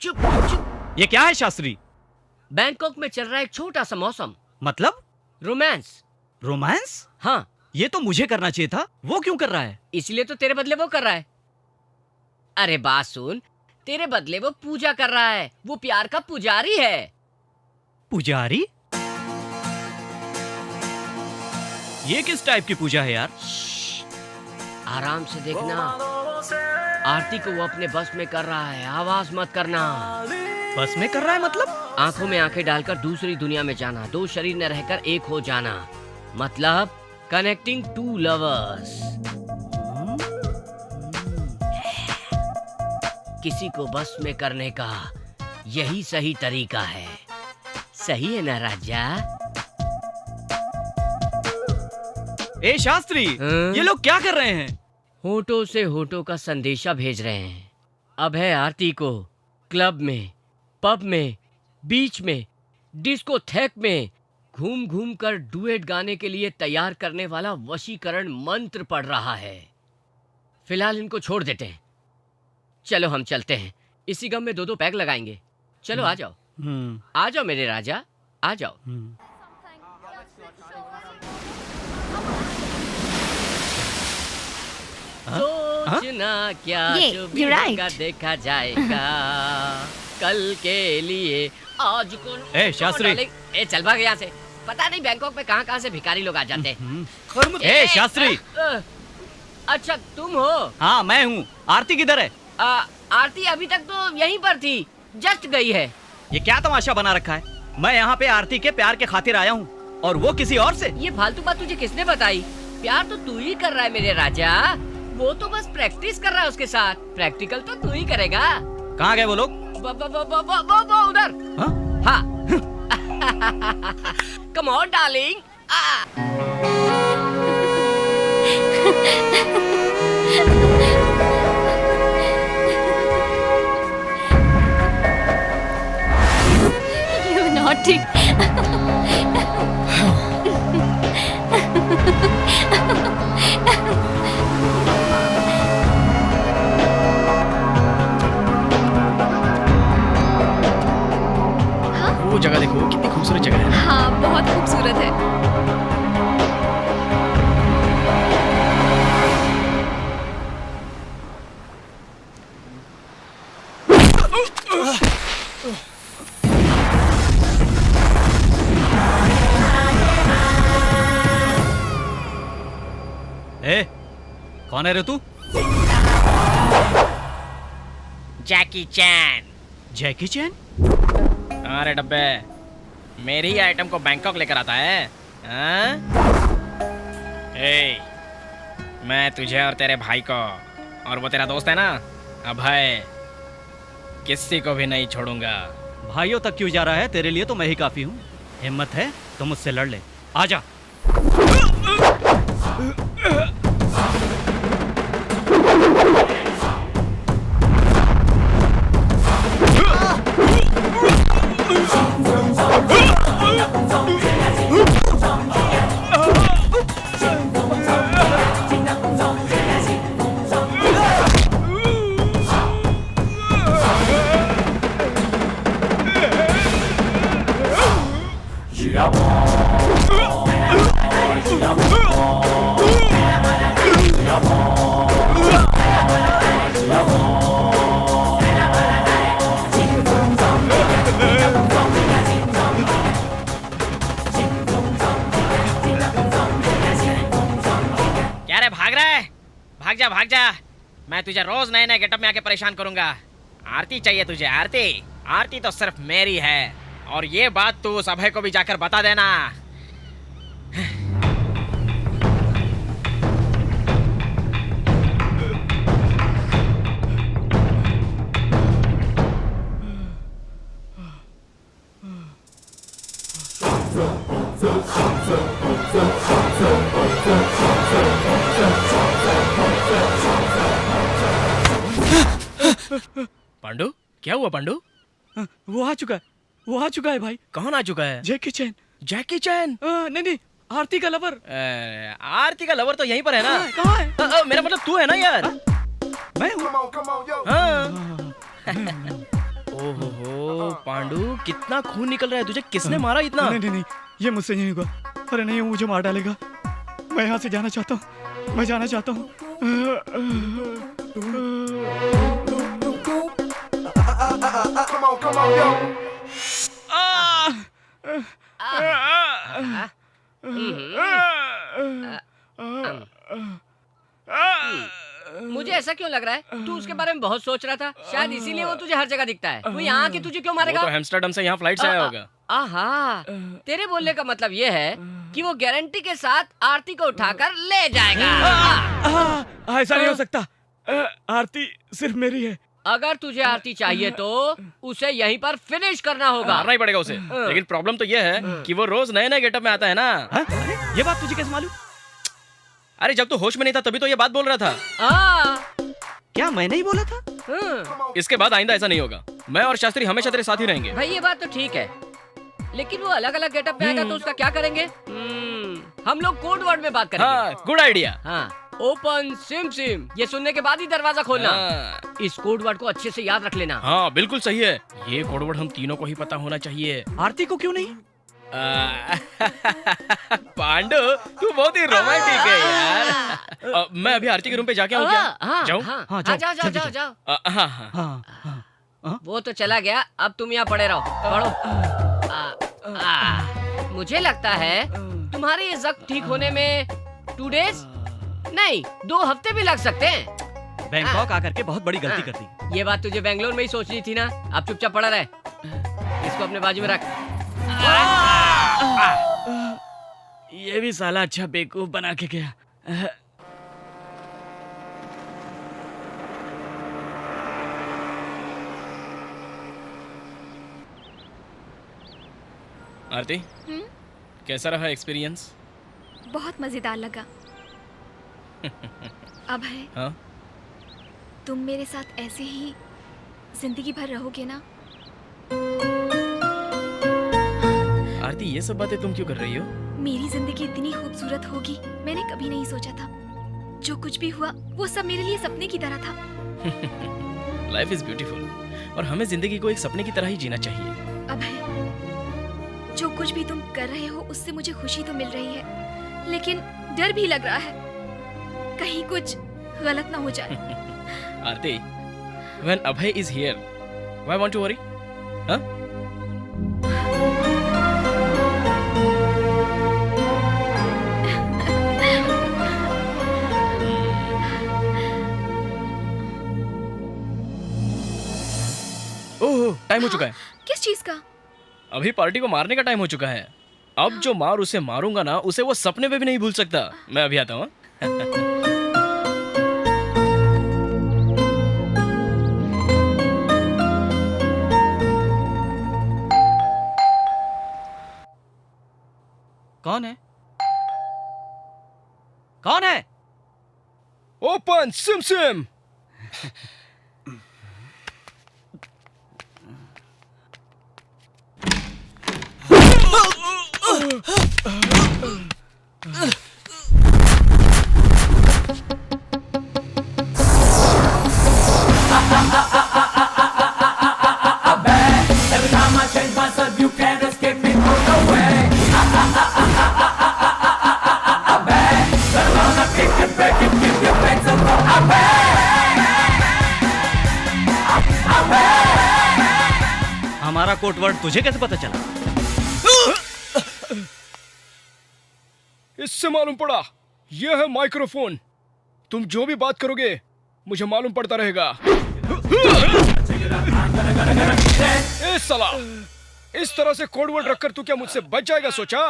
चुप। ये क्या है शास्त्री? बैंकॉक में चल रहा है एक छोटा सा मौसम। मतलब? रोमांस। रोमांस? हाँ। ये तो मुझे करना चाहिए था, वो क्यों कर रहा है? इसलिए तो तेरे बदले वो कर रहा है। अरे बात सुन, तेरे बदले वो पूजा कर रहा है, वो प्यार का पुजारी है। पुजारी? ये किस टाइप की पूजा है यार? आराम से देखना, आरती को वो अपने बस में कर रहा है, आवाज मत करना। बस में कर रहा है मतलब? आंखों में आंखें डालकर दूसरी दुनिया में जाना, दो शरीर न रहकर एक हो जाना, मतलब कनेक्टिंग टू लवर्स। किसी को बस में करने का यही सही तरीका है। सही है ना राजा? ए शास्त्री, ये लोग क्या कर रहे हैं? होठों से होठों का संदेशा भेज रहे हैं। अभय आरती को क्लब में, पब में, बीच में, डिस्कोथेक में घूम घूम कर डुएट गाने के लिए तैयार करने वाला वशीकरण मंत्र पढ़ रहा है। फिलहाल इनको छोड़ देते हैं। चलो हम चलते हैं, इसी गम में 2-2 पैग लगाएंगे। चलो आ जाओ, आ जाओ मेरे राजा, आ जाओ। सोचना क्या जो भी होगा देखा जाएगा, कल के लिए आज को। ए शास्त्री, ए चल भाग यहाँ से। पता नहीं बैंकॉक में कहाँ से भिखारी लोग आ जाते हैं। ए शास्त्री। अच्छा तुम हो? हाँ मैं हूँ। आरती किधर है? आरती अभी तक तो यहीं पर थी, जस्ट गई है। ये क्या तमाशा बना रखा है? मैं यहाँ पे आरती के प्यार के खातिर आया हूँ और वो किसी और से। ये फालतू बात तुझे किसने बताई? प्यार तो तू ही कर रहा है मेरे राजा, वो तो बस प्रैक्टिस कर रहा है उसके साथ। प्रैक्टिकल तो तू ही करेगा। कहाँ गए वो लोग? वो उधर। हाँ। Come on darling. ठीक। वो जगह देखो कितनी खूबसूरत जगह है। हाँ, बहुत खूबसूरत है। ए, कौन है रे तू? जैकी चैन। जैकी चैन? अरे डब्बे, मेरी ही आइटम को बैंकॉक लेकर आता है हाँ? ए, मैं तुझे और तेरे भाई को और वो तेरा दोस्त है ना अभय, किसी को भी नहीं छोड़ूंगा। भाइयों तक क्यों जा रहा है? तेरे लिए तो मैं ही काफी हूँ। हिम्मत है तो मुझसे लड़ ले, आजा। क्या रे, भाग रहा है? भाग जा भाग जा, मैं तुझे रोज नए नए गेटअप में आके परेशान करूंगा। आरती चाहिए तुझे, आरती। आरती तो सिर्फ मेरी है, और ये बात तू उस अभय को भी जाकर बता देना। पांडु, क्या हुआ पांडु? वो आ चुका है, वो आ चुका है भाई। कौन आ चुका है? जैकी चैन। जैकी चैन? नहीं नहीं, आरती का लवर। आरती का लवर तो यहीं पर है ना? कहाँ है? मेरा मतलब तू है ना यार? मैं हूँ। ओहो पांडु, कितना खून निकल रहा है, तुझे किसने मारा इतना? नहीं नहीं नहीं, ये मुझसे नहीं होगा। अरे नहीं, वो मुझे मार डालेगा। मैं यहाँ से जाना चाहता हूँ, मैं जाना चाहता हूँ। मुझे ऐसा क्यों लग रहा है तू उसके बारे में बहुत सोच रहा था, शायद इसीलिए वो तुझे हर जगह दिखता है। वो यहाँ आके तुझे क्यों मारेगा? वो तो एम्स्टर्डम से यहाँ फ्लाइट से आया होगा। आहा, तेरे बोलने का मतलब ये है कि वो गारंटी के साथ आरती को उठाकर ले जाएगा। ऐसा नहीं हो सकता। आरती सिर्फ मेरी है। अगर तुझे आरती चाहिए तो उसे यहीं पर फिनिश करना होगा। मारना ही पड़ेगा उसे। लेकिन प्रॉब्लम तो ये है कि वो रोज नए नए गेटअप में आता है ना। ये बात तुझे कैसे मालूम? अरे जब तू होश में नहीं था तभी तो ये बात बोल रहा था। क्या मैंने ही बोला था? इसके बाद आइंदा ऐसा नहीं होगा। मैं और शास्त्री हमेशा तेरे साथ ही रहेंगे। भाई ये बात तो ठीक है, लेकिन वो अलग अलग गेटअप में आएगा तो उसका क्या करेंगे? हम लोग कोड वर्ड में बात करेंगे। हाँ, गुड आइडिया। हाँ, ओपन सिम सिम, ये सुनने के बाद ही दरवाजा खोलना। इस कोड वर्ड को अच्छे से याद रख लेना। हाँ बिल्कुल सही है, ये कोड वर्ड हम तीनों को ही पता होना चाहिए। आरती को क्यों नहीं? पांडु, तू बहुत ही रोमांटिक है यार। मैं अभी आरती के रूम पे जाके आऊँ क्या? जाऊँ? हाँ, जाओ जाओ जाओ। वो तो चला गया, अब तुम यहाँ पड़े रहो, पढ़ो। मुझे लगता है तुम्हारे ये जख्म ठीक होने में 2 डेज नहीं 2 हफ्ते भी लग सकते हैं। बैंकॉक आकर के बहुत बड़ी गलती कर दी। ये बात तुझे बेंगलोर में ही सोचनी थी ना। अब चुपचाप पड़ा रहे, इसको अपने बाजू में रख। ये भी साला अच्छा बेवकूफ बना के गया। आरती, कैसा रहा एक्सपीरियंस? बहुत मजेदार लगा। अभय, हाँ? तुम मेरे साथ ऐसे ही जिंदगी भर रहोगे ना? ये सब बातें तुम क्यों कर रही हो? मेरी जिंदगी इतनी खूबसूरत होगी मैंने कभी नहीं सोचा था। जो कुछ भी हुआ वो सब मेरे लिए सपने की तरह था। लाइफ इज ब्यूटीफुल और हमें जिंदगी को एक सपने की तरह ही जीना चाहिए। अभय, जो कुछ भी तुम कर रहे हो उससे मुझे खुशी तो मिल रही है, लेकिन डर भी लग रहा है कहीं कुछ गलत ना हो जाए। आरती, when Abhay is here, why want to worry? Huh? Oh, time हो चुका है। किस चीज का? अभी पार्टी को मारने का टाइम हो चुका है। अब जो मार उसे मारूंगा ना, उसे वो सपने में भी नहीं भूल सकता। मैं अभी आता हूँ। कौन है? कौन है? Open SIM SIM. Every time I change myself, you can't escape me, no way. Turn around and kick it, break it, keep your legs up. हमारा कोड वर्ड तुझे कैसे पता चला? इससे मालूम पड़ा, यह है माइक्रोफोन। तुम जो भी बात करोगे मुझे मालूम पड़ता रहेगा। ए साला, इस तरह से कोड वर्ड रखकर तू क्या मुझसे बच जाएगा सोचा?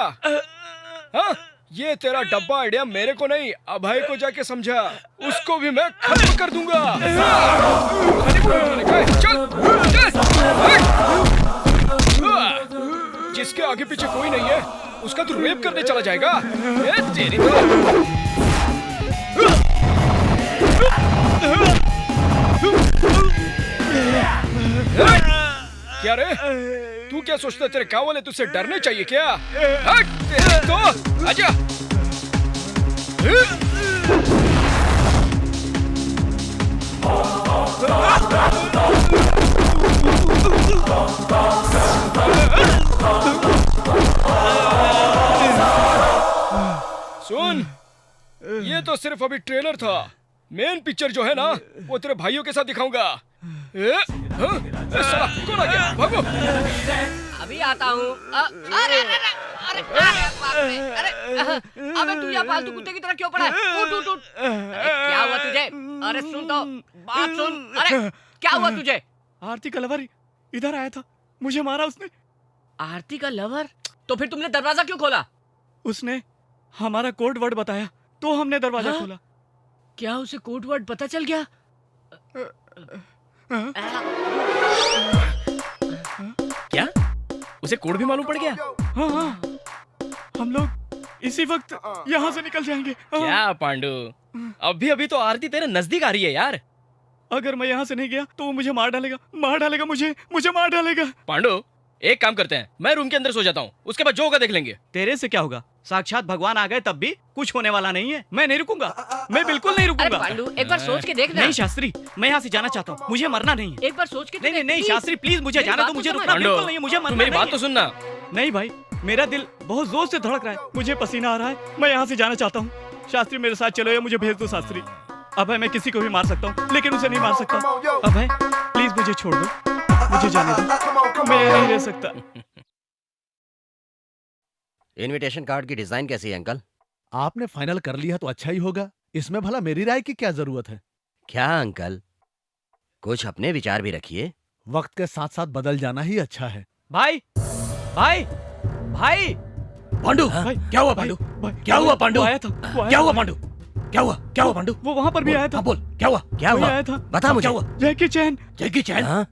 हाँ? ये तेरा डब्बा आइडिया मेरे को नहीं, अभय को जाके समझा। उसको भी मैं खत्म कर दूंगा। जिसके आगे पीछे कोई नहीं है उसका तू रेप करने चला जाएगा? तेरी क्या रे, तू क्या सोचता है तेरे गाँव वाले तुझसे डरने चाहिए क्या? हट तो आजा। सुन, ये तो सिर्फ अभी ट्रेलर था। मेन पिक्चर जो है ना, वो तेरे भाइयों के साथ दिखाऊंगा। साला कौन आ गया? भागो। अभी आता हूँ। अरे अरे अरे अरे अरे अबे तू यहाँ पालतू कुत्ते की तरह क्यों पड़ा है? उठ उठ उठ। अरे क्या हुआ तुझे? अरे सुन तो, बात सुन। अरे क्या हुआ तुझे? आरती का लवर इधर आया था, मुझे मारा उसने। आरती का लवर? तो फिर तुमने दरवाजा क्यों खोला? उसने हमारा कोड वर्ड बताया तो हमने दरवाजा खोला। क्या उसे कोड वर्ड पता चल गया? क्या उसे कोड भी मालूम पड़ गया? हाँ हाँ, हम लोग इसी वक्त यहाँ से निकल जाएंगे। क्या पांडु, अभी अभी तो आरती तेरे नजदीक आ रही है यार। अगर मैं यहाँ से नहीं गया तो वो मुझे मार डालेगा, मुझे मार डालेगा। पांडु, एक काम करते हैं, मैं रूम के अंदर सो जाता हूँ, उसके बाद जो होगा देख लेंगे। तेरे से क्या होगा? साक्षात भगवान आ गए तब भी कुछ होने वाला नहीं है। मैं नहीं रुकूंगा, मैं बिल्कुल नहीं रुकूंगा। अरे पांडु, एक बार सोच के देख ना। नहीं शास्त्री, मैं यहाँ से जाना चाहता हूँ, मुझे मरना नहीं है। एक बार सोच के नहीं नहीं शास्त्री, प्लीज मुझे जाना दो, मुझे रुकना बिल्कुल नहीं है, मुझे मरना नहीं है। मेरी बात तो सुनना। नहीं भाई, मेरा दिल बहुत जोर से धड़क रहा है, मुझे पसीना आ रहा है, मैं यहाँ से जाना चाहता हूँ। शास्त्री मेरे साथ चलो या मुझे भेज दो शास्त्री। अभय, मैं किसी को भी मार सकता हूँ लेकिन उसे नहीं मार सकता। अभय प्लीज मुझे छोड़ दो, मुझे जाने दो, मैं यहाँ नहीं रह सकता। इनविटेशन कार्ड की डिजाइन कैसी है अंकल? आपने फाइनल कर लिया तो अच्छा ही होगा, इसमें भला मेरी राय की क्या जरूरत है? क्या अंकल, कुछ अपने विचार भी रखिए। वक्त के साथ साथ बदल जाना ही अच्छा है। भाई भाई भाई पांडु, क्या हुआ पांडु? क्या हुआ पांडु? क्या हुआ पांडु? क्या हुआ पांडु? वो वहाँ पर भी आया था। बोल, क्या हुआ? क्या हुआ? आया था, बता मुझे। जैकी चैन। जैकी चैन?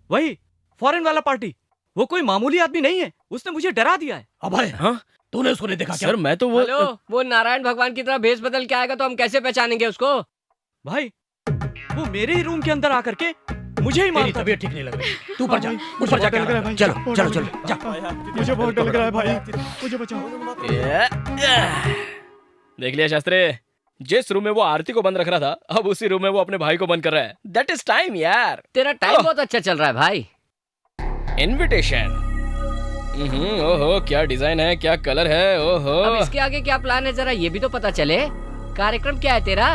वही फॉरेन वाला पार्टी। वो कोई मामूली आदमी नहीं है, उसने मुझे डरा दिया है। अभय, हाँ? तूने उसको नहीं देखा क्या? सर मैं तो हेलो, वो नारायण भगवान की तरह भेष बदल के आएगा तो हम कैसे पहचानेंगे उसको? भाई वो मेरे ही रूम के अंदर आकर के मुझे ही तेरी मारता। तबीयत ठीक नहीं लग रही, तू ऊपर जा, मुझे ऊपर जा बहुत डर लग रहा है भाई। चलो चलो चलो जा। मुझे बहुत डर लग रहा है भाई, मुझे बचाओ। देख लिया शास्त्री, जिस रूम में वो आरती को बंद रख रहा था, अब उसी रूम में वो अपने भाई को बंद कर रहा है। दैट इज टाइम यार। तेरा टाइम बहुत अच्छा चल रहा है भाई। इनविटेशन। ओहो, क्या डिजाइन है, क्या कलर है, ओहो। अब इसके आगे क्या प्लान है, जरा ये भी तो पता चले। कार्यक्रम क्या है तेरा?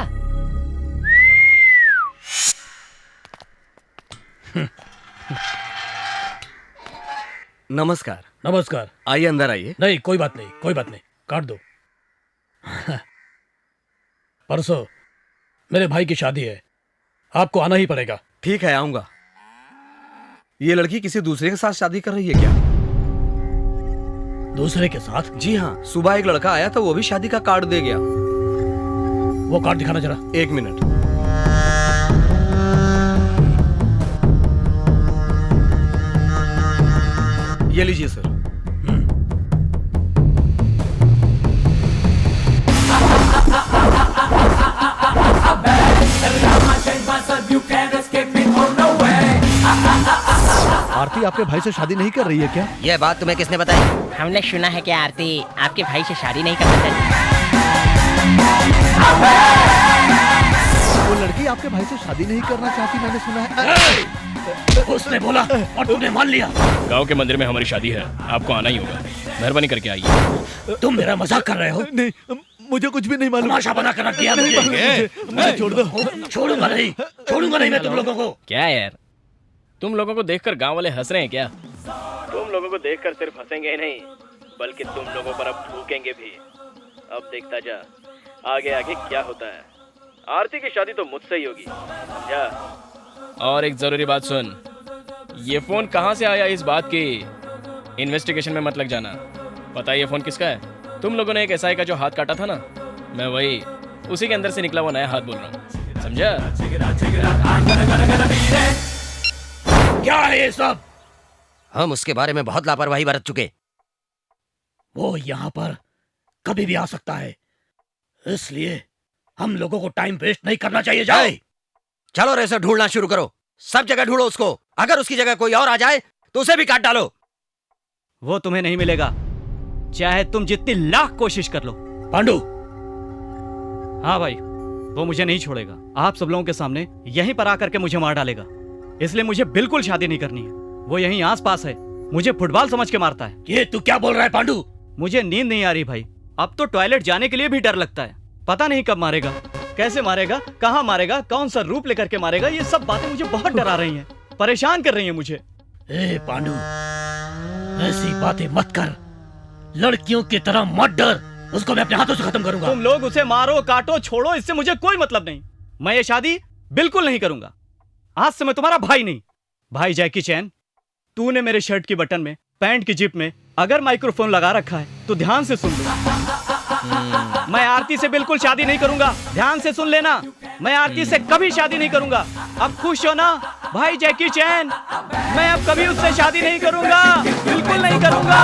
नमस्कार। नमस्कार। आइए अंदर आइए। नहीं, कोई बात नहीं, कोई बात नहीं, काट दो। परसों मेरे भाई की शादी है, आपको आना ही पड़ेगा। ठीक है, आऊंगा। ये लड़की किसी दूसरे के साथ शादी कर रही है क्या? दूसरे के साथ? जी हाँ, सुबह एक लड़का आया था, वो भी शादी का कार्ड दे गया। वो कार्ड दिखाना जरा। 1 मिनट। ये लीजिए सर। आरती आपके भाई से शादी नहीं कर रही है क्या? यह बात तुम्हें किसने बताई? हमने सुना है कि आरती आपके भाई से शादी नहीं करना चाहती। वो लड़की आपके भाई से शादी नहीं करना चाहती, मैंने सुना है। उसने बोला और तूने मान लिया। गांव के मंदिर में हमारी शादी है, आपको आना ही होगा। मेहरबानी करके आइए। तुम मेरा मजाक कर रहे हो? नहीं, मुझे कुछ भी नहीं मालूम। तमाशा बना कर रख दिया मुझे छोड़ दो। छोड़ूंगा नहीं, छोड़ूंगा नहीं मैं तुम लोगों को। क्या यार, तुम लोगों को देखकर गांव वाले हंस रहे हैं क्या? तुम लोगों को देखकर सिर्फ हंसेंगे ही नहीं, बल्कि तुम लोगों पर अब थूकेंगे भी। अब देखता जा आगे आगे क्या होता है। आरती की शादी तो मुझसे ही होगी, समझा? और एक जरूरी बात सुन, ये फोन कहाँ से आया इस बात की इन्वेस्टिगेशन में मत लग जाना। पता है ये फोन किसका है? तुम लोगों ने एक एसआई का जो हाथ काटा था ना, मैं वही, उसी के अंदर से निकला वो नया हाथ बोल रहा हूँ, समझा? क्या है ये सब? हम उसके बारे में बहुत लापरवाही बरत चुके। वो यहाँ पर कभी भी आ सकता है, इसलिए हम लोगों को टाइम वेस्ट नहीं करना चाहिए। जाए, चलो रेसर ढूंढना शुरू करो, सब जगह ढूंढो उसको। अगर उसकी जगह कोई और आ जाए तो उसे भी काट डालो। वो तुम्हें नहीं मिलेगा, चाहे तुम जितनी लाख कोशिश कर लो। पांडु। हाँ भाई, वो मुझे नहीं छोड़ेगा। आप सब लोगों के सामने यहीं पर आकर के मुझे मार डालेगा, इसलिए मुझे बिल्कुल शादी नहीं करनी है। वो यहीं आस पास है, मुझे फुटबॉल समझ के मारता है। ये तू क्या बोल रहा है पांडु? मुझे नींद नहीं आ रही भाई, अब तो टॉयलेट जाने के लिए भी डर लगता है। पता नहीं कब मारेगा, कैसे मारेगा, कहाँ मारेगा, कौन सा रूप लेकर के मारेगा। ये सब बातें मुझे बहुत डरा रही हैं, परेशान कर रही हैं मुझे। ए पांडु, ऐसी बातें मत कर, लड़कियों की तरह मत डर। उसको मैं अपने हाथों से खत्म करूंगा। तुम लोग उसे मारो, काटो, छोड़ो, इससे मुझे कोई मतलब नहीं। मैं ये शादी बिल्कुल नहीं करूंगा। आज से मैं तुम्हारा भाई नहीं। भाई जैकी चैन, तूने मेरे शर्ट की बटन में, पैंट की जिप में अगर माइक्रोफोन लगा रखा है तो ध्यान से सुन लो। मैं आरती से बिल्कुल शादी नहीं करूंगा, ध्यान से सुन लेना। मैं आरती से कभी शादी नहीं करूंगा। अब खुश हो ना भाई जैकी चैन? मैं अब कभी उससे शादी नहीं करूंगा, बिल्कुल नहीं करूंगा।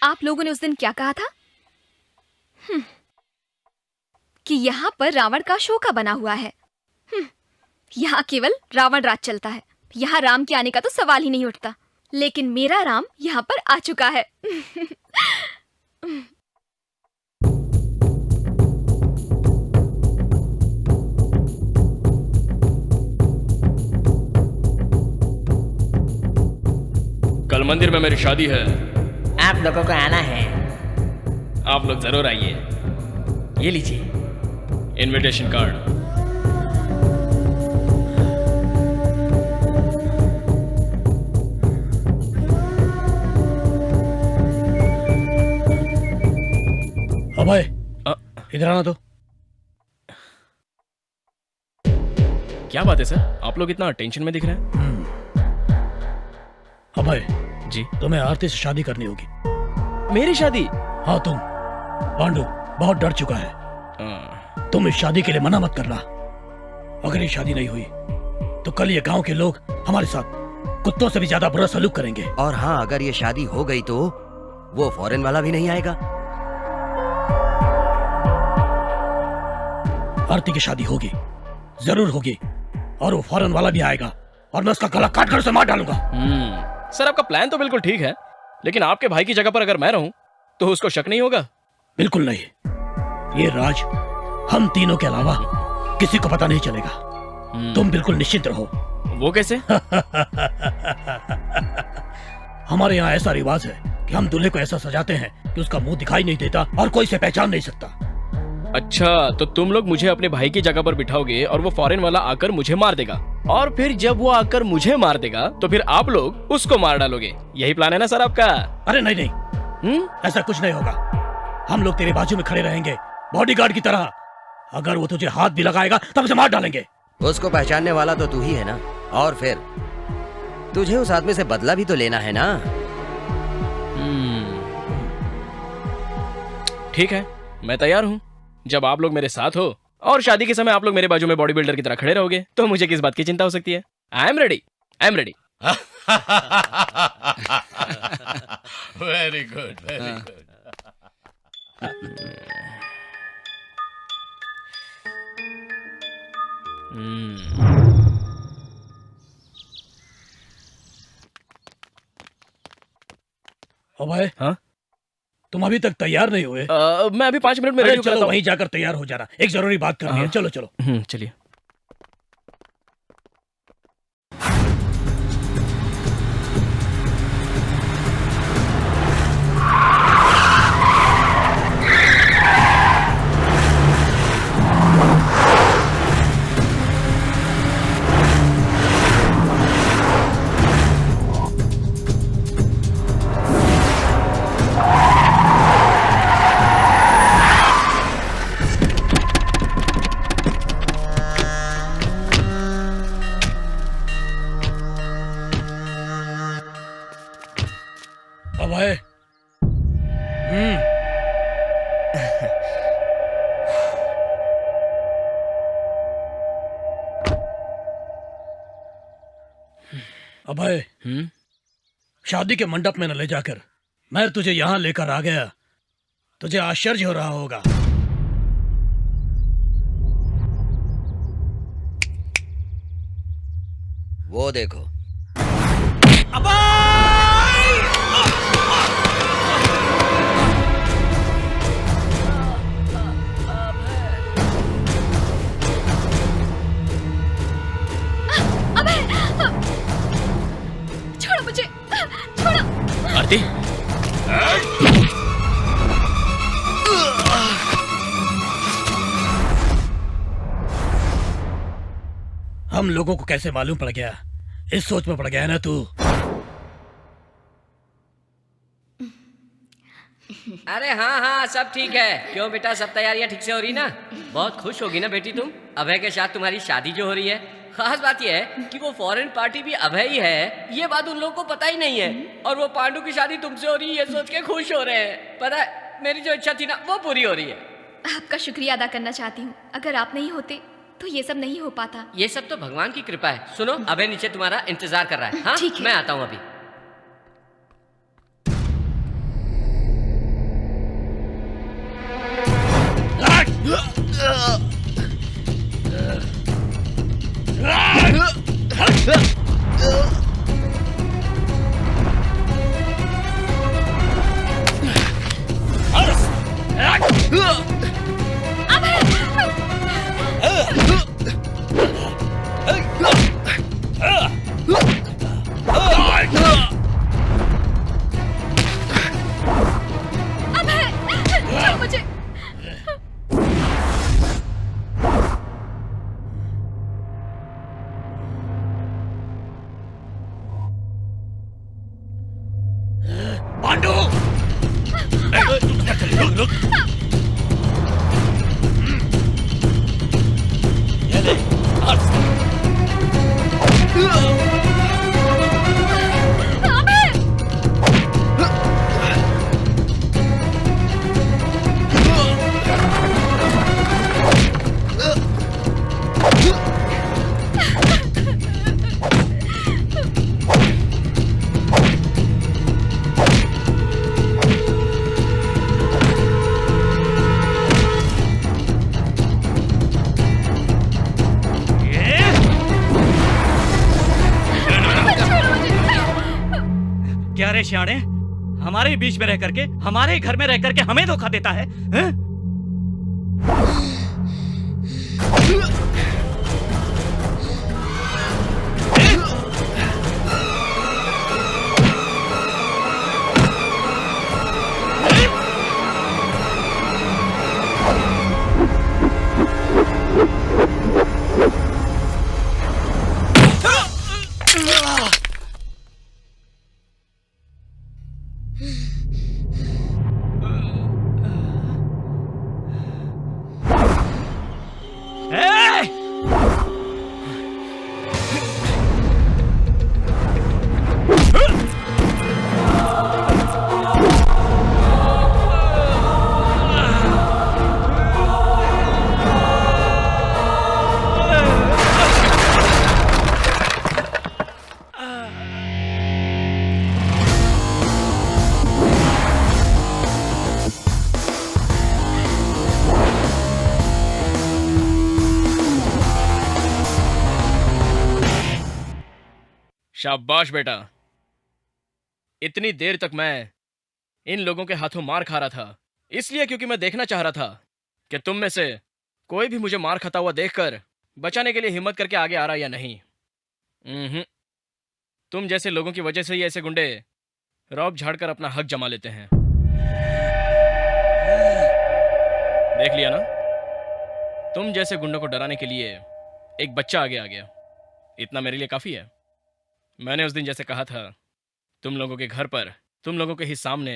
आप लोगों ने उस दिन क्या कहा था? कि यहाँ पर रावण का शोका बना हुआ है। यहाँ केवल रावण राज चलता है, यहाँ राम के आने का तो सवाल ही नहीं उठता। लेकिन मेरा राम यहाँ पर आ चुका है। कल मंदिर में मेरी शादी है, आप लोगों को आना है। आप लोग जरूर आइए। ये लीजिए इनविटेशन कार्ड। अभय, इधर आना तो। क्या बात है सर, आप लोग इतना टेंशन में दिख रहे हैं? अभय जी, तुम्हें आरती से शादी करनी होगी। मेरी शादी? हाँ तुम। पांडु बहुत डर चुका है, तुम इस शादी के लिए मना मत करना। अगर ये शादी नहीं हुई तो कल ये गांव के लोग हमारे साथ कुत्तों से भी ज्यादा बुरा सलूक करेंगे। और हाँ, अगर ये शादी हो गई तो वो फॉरेन वाला भी नहीं आएगा। आरती की शादी होगी, जरूर होगी, और वो फॉरेन वाला भी आएगा और मैं उसका गला काट कर उसे मार डालूंगा। सर आपका प्लान तो बिल्कुल ठीक है, लेकिन आपके भाई की जगह पर अगर मैं रहूं तो उसको शक नहीं होगा? बिल्कुल नहीं, ये राज हम तीनों के अलावा किसी को पता नहीं चलेगा। तुम बिल्कुल निश्चिंत रहो। वो कैसे? हमारे यहाँ ऐसा रिवाज है कि हम दूल्हे को ऐसा सजाते हैं कि उसका मुंह दिखाई नहीं देता और कोई इसे पहचान नहीं सकता। अच्छा, तो तुम लोग मुझे अपने भाई की जगह पर बिठाओगे और वो फॉरेन वाला आकर मुझे मार देगा, और फिर जब वो आकर मुझे मार देगा तो फिर आप लोग उसको मार डालोगे। यही प्लान है ना सर आपका? अरे नहीं नहीं, ऐसा कुछ नहीं होगा। हम लोग तेरे बाजू में खड़े रहेंगे बॉडीगार्ड की तरह। अगर वो तुझे हाथ भी लगाएगा तब उसे मार डालेंगे। उसको पहचानने वाला तो तू ही है ना, और फिर तुझे उस आदमी से बदला भी तो लेना है ना। ठीक है, मैं तैयार हूँ। जब आप लोग मेरे साथ हो और शादी के समय आप लोग मेरे बाजू में बॉडी बिल्डर की तरह खड़े रहोगे तो मुझे किस बात की चिंता हो सकती है? I am ready, I am ready. Very good, very good. Abhay, हाँ? तुम अभी तक तैयार नहीं हुए? मैं अभी 5 मिनट में रेडी हो चलो वहीं जाकर तैयार हो जाना, एक जरूरी बात करनी है। चलो चलो। चलिए। अभय, अभय, शादी के मंडप में न ले जाकर मैं तुझे यहाँ लेकर आ गया। तुझे आश्चर्य हो रहा होगा। वो देखो। छोड़ो मुझे, छोड़ो। आरती, हम लोगों को कैसे मालूम पड़ गया? इस सोच में पड़ गया है ना तू? अरे हाँ हाँ, सब ठीक है। क्यों बेटा, सब तैयारियां ठीक से हो रही ना? बहुत खुश होगी ना बेटी तुम, अभय के साथ तुम्हारी शादी जो हो रही है। खास बात यह है कि वो फॉरेन पार्टी भी अभय ही है, ये बात उन लोगों को पता ही नहीं है। और वो पांडु की शादी तुमसे हो रही है ये सोच के खुश हो रहे हैं। पता है, मेरी जो इच्छा थी ना वो पूरी हो रही है। आपका शुक्रिया अदा करना चाहती हूँ। अगर आप नहीं होते तो ये सब नहीं हो पाता। ये सब तो भगवान की कृपा है। सुनो, अभय नीचे तुम्हारा इंतजार कर रहा है। हाँ, ठीक है। मैं आता हूँ अभी। मुझे पांडु! रुक। ये ले, क्या रे श्याणे, हमारे बीच में रह करके, हमारे घर में रह करके हमें धोखा देता है, हैं? शाबाश बेटा। इतनी देर तक मैं इन लोगों के हाथों मार खा रहा था, इसलिए क्योंकि मैं देखना चाह रहा था कि तुम में से कोई भी मुझे मार खाता हुआ देखकर बचाने के लिए हिम्मत करके आगे आ रहा या नहीं। तुम जैसे लोगों की वजह से ही ऐसे गुंडे रौब झाड़कर अपना हक जमा लेते हैं। देख लिया ना, तुम जैसे गुंडों को डराने के लिए एक बच्चा आगे आ गया। इतना मेरे लिए काफी है। मैंने उस दिन जैसे कहा था, तुम लोगों के घर पर, तुम लोगों के ही सामने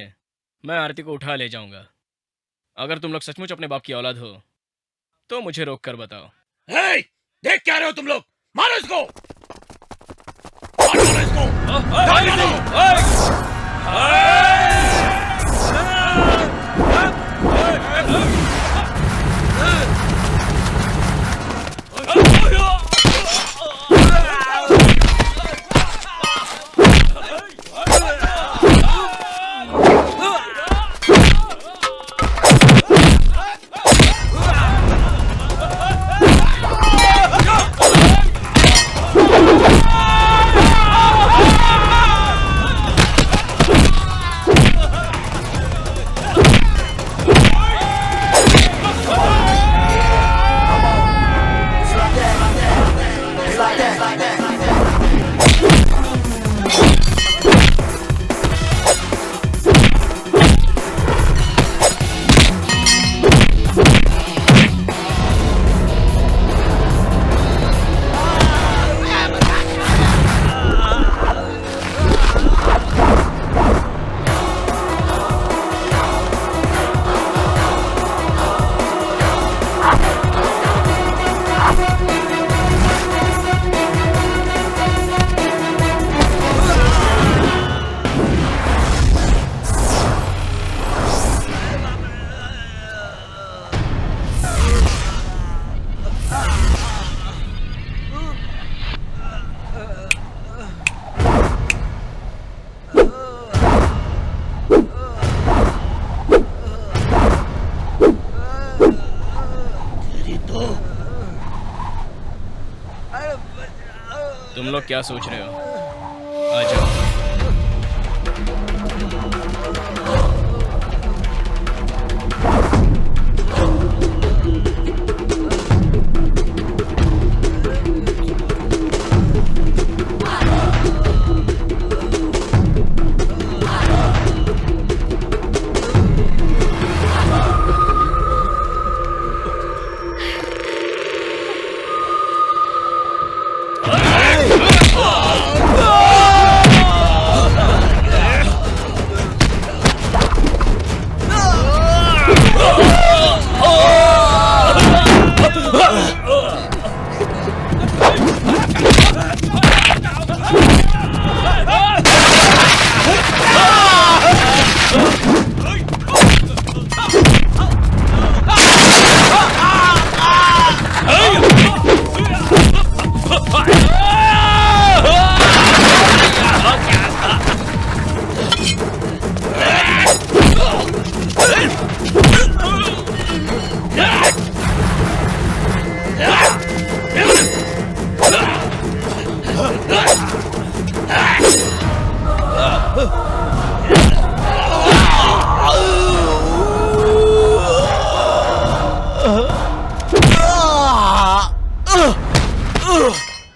मैं आरती को उठा ले जाऊंगा। अगर तुम लोग सचमुच अपने बाप की औलाद हो तो मुझे रोक कर बताओ। हे, देख क्या रहे हो तुम लोग? मारो इसको! मारो इसको! तुम लोग क्या सोच रहे हो? आ जाओ। Oh!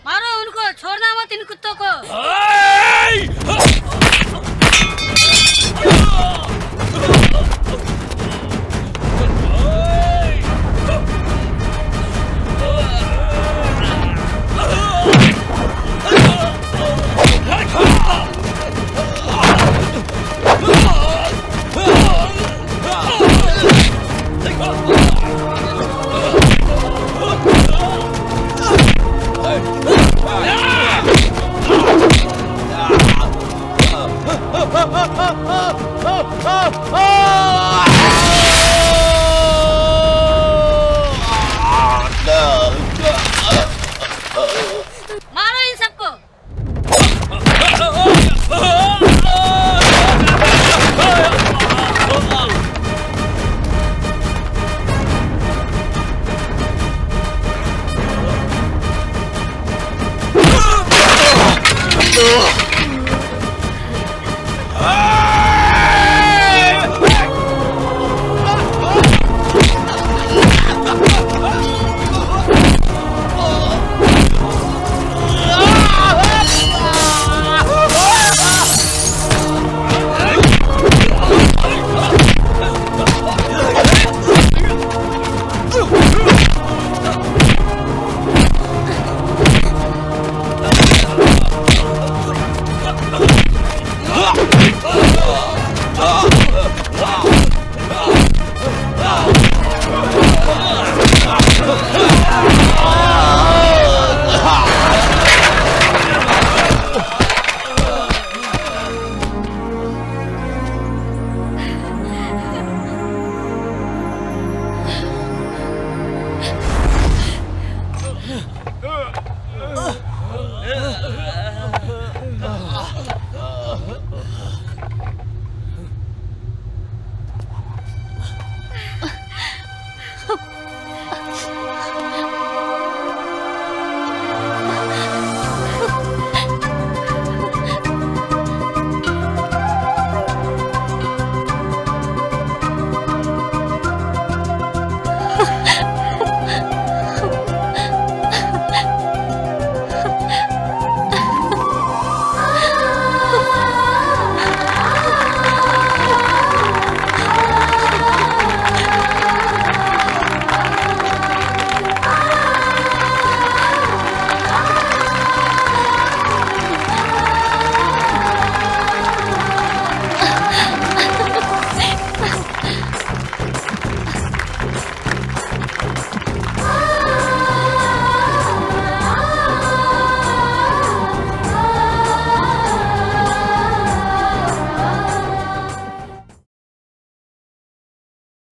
मारो उनको, छोड़ना मत इन कुत्तों को। Ah!